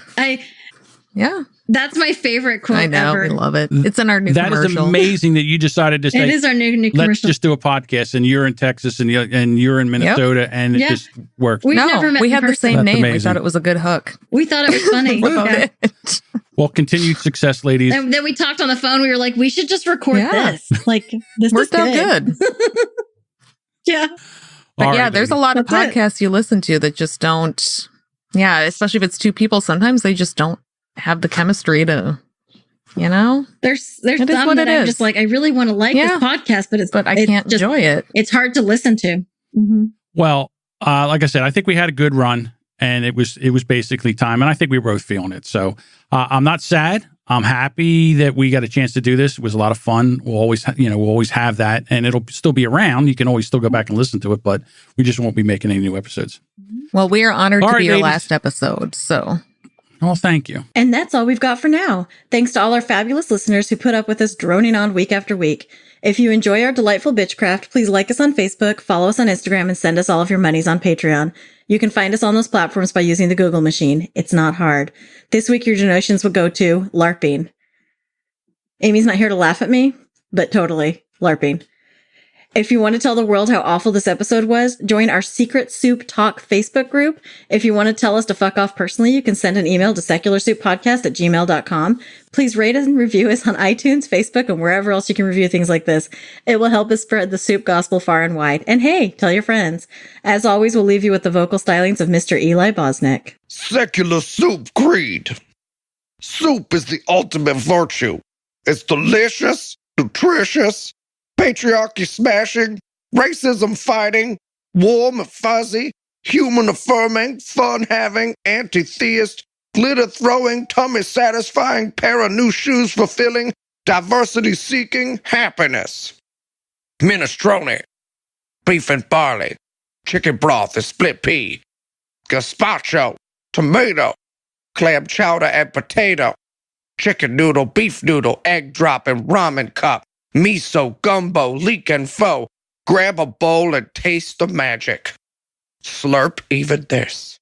That's my favorite quote ever. I know, we love it. It's in our new commercial. That is amazing that you decided to say, it is our new commercial. Let's just do a podcast, and you're in Texas, and you're in Minnesota, and it just worked. We never met. We had the same That's name. amazing. We thought it was a good hook. We thought it was funny. It. Well, continued success, ladies. And then we talked on the phone. We were like, we should just record this. Like, this worked out good. Yeah. But there's a lot of podcasts you listen to that just don't. Yeah, especially if it's two people. Sometimes they just don't have the chemistry to. There's some that I'm just like, I really want to like this podcast, but I can't enjoy it. It's hard to listen to. Mm-hmm. Well, like I said, I think we had a good run, and it was basically time, and I think we were both feeling it. So I'm not sad. I'm happy that we got a chance to do this. It was a lot of fun. We'll always have that, and it'll still be around. You can always still go back and listen to it, but we just won't be making any new episodes. Well, we are honored to be your last episode. So. Well, thank you. And that's all we've got for now. Thanks to all our fabulous listeners who put up with us droning on week after week. If you enjoy our delightful bitchcraft, please like us on Facebook, follow us on Instagram, and send us all of your monies on Patreon. You can find us on those platforms by using the Google machine. It's not hard. This week, your donations will go to LARPing. Amy's not here to laugh at me, but totally LARPing. If you want to tell the world how awful this episode was, join our Secret Soup Talk Facebook group. If you want to tell us to fuck off personally, you can send an email to secularsouppodcast@gmail.com. Please rate us and review us on iTunes, Facebook, and wherever else you can review things like this. It will help us spread the soup gospel far and wide. And hey, tell your friends. As always, we'll leave you with the vocal stylings of Mr. Eli Bosnick. Secular soup creed. Soup is the ultimate virtue. It's delicious, nutritious, patriarchy smashing, racism fighting, warm and fuzzy, human affirming, fun having, anti-theist, glitter-throwing, tummy-satisfying pair of new shoes fulfilling, diversity-seeking happiness. Minestrone, beef and barley, chicken broth and split pea, gazpacho, tomato, clam chowder and potato, chicken noodle, beef noodle, egg drop and ramen cup, miso, gumbo, leek and pho. Grab a bowl and taste the magic. Slurp even this.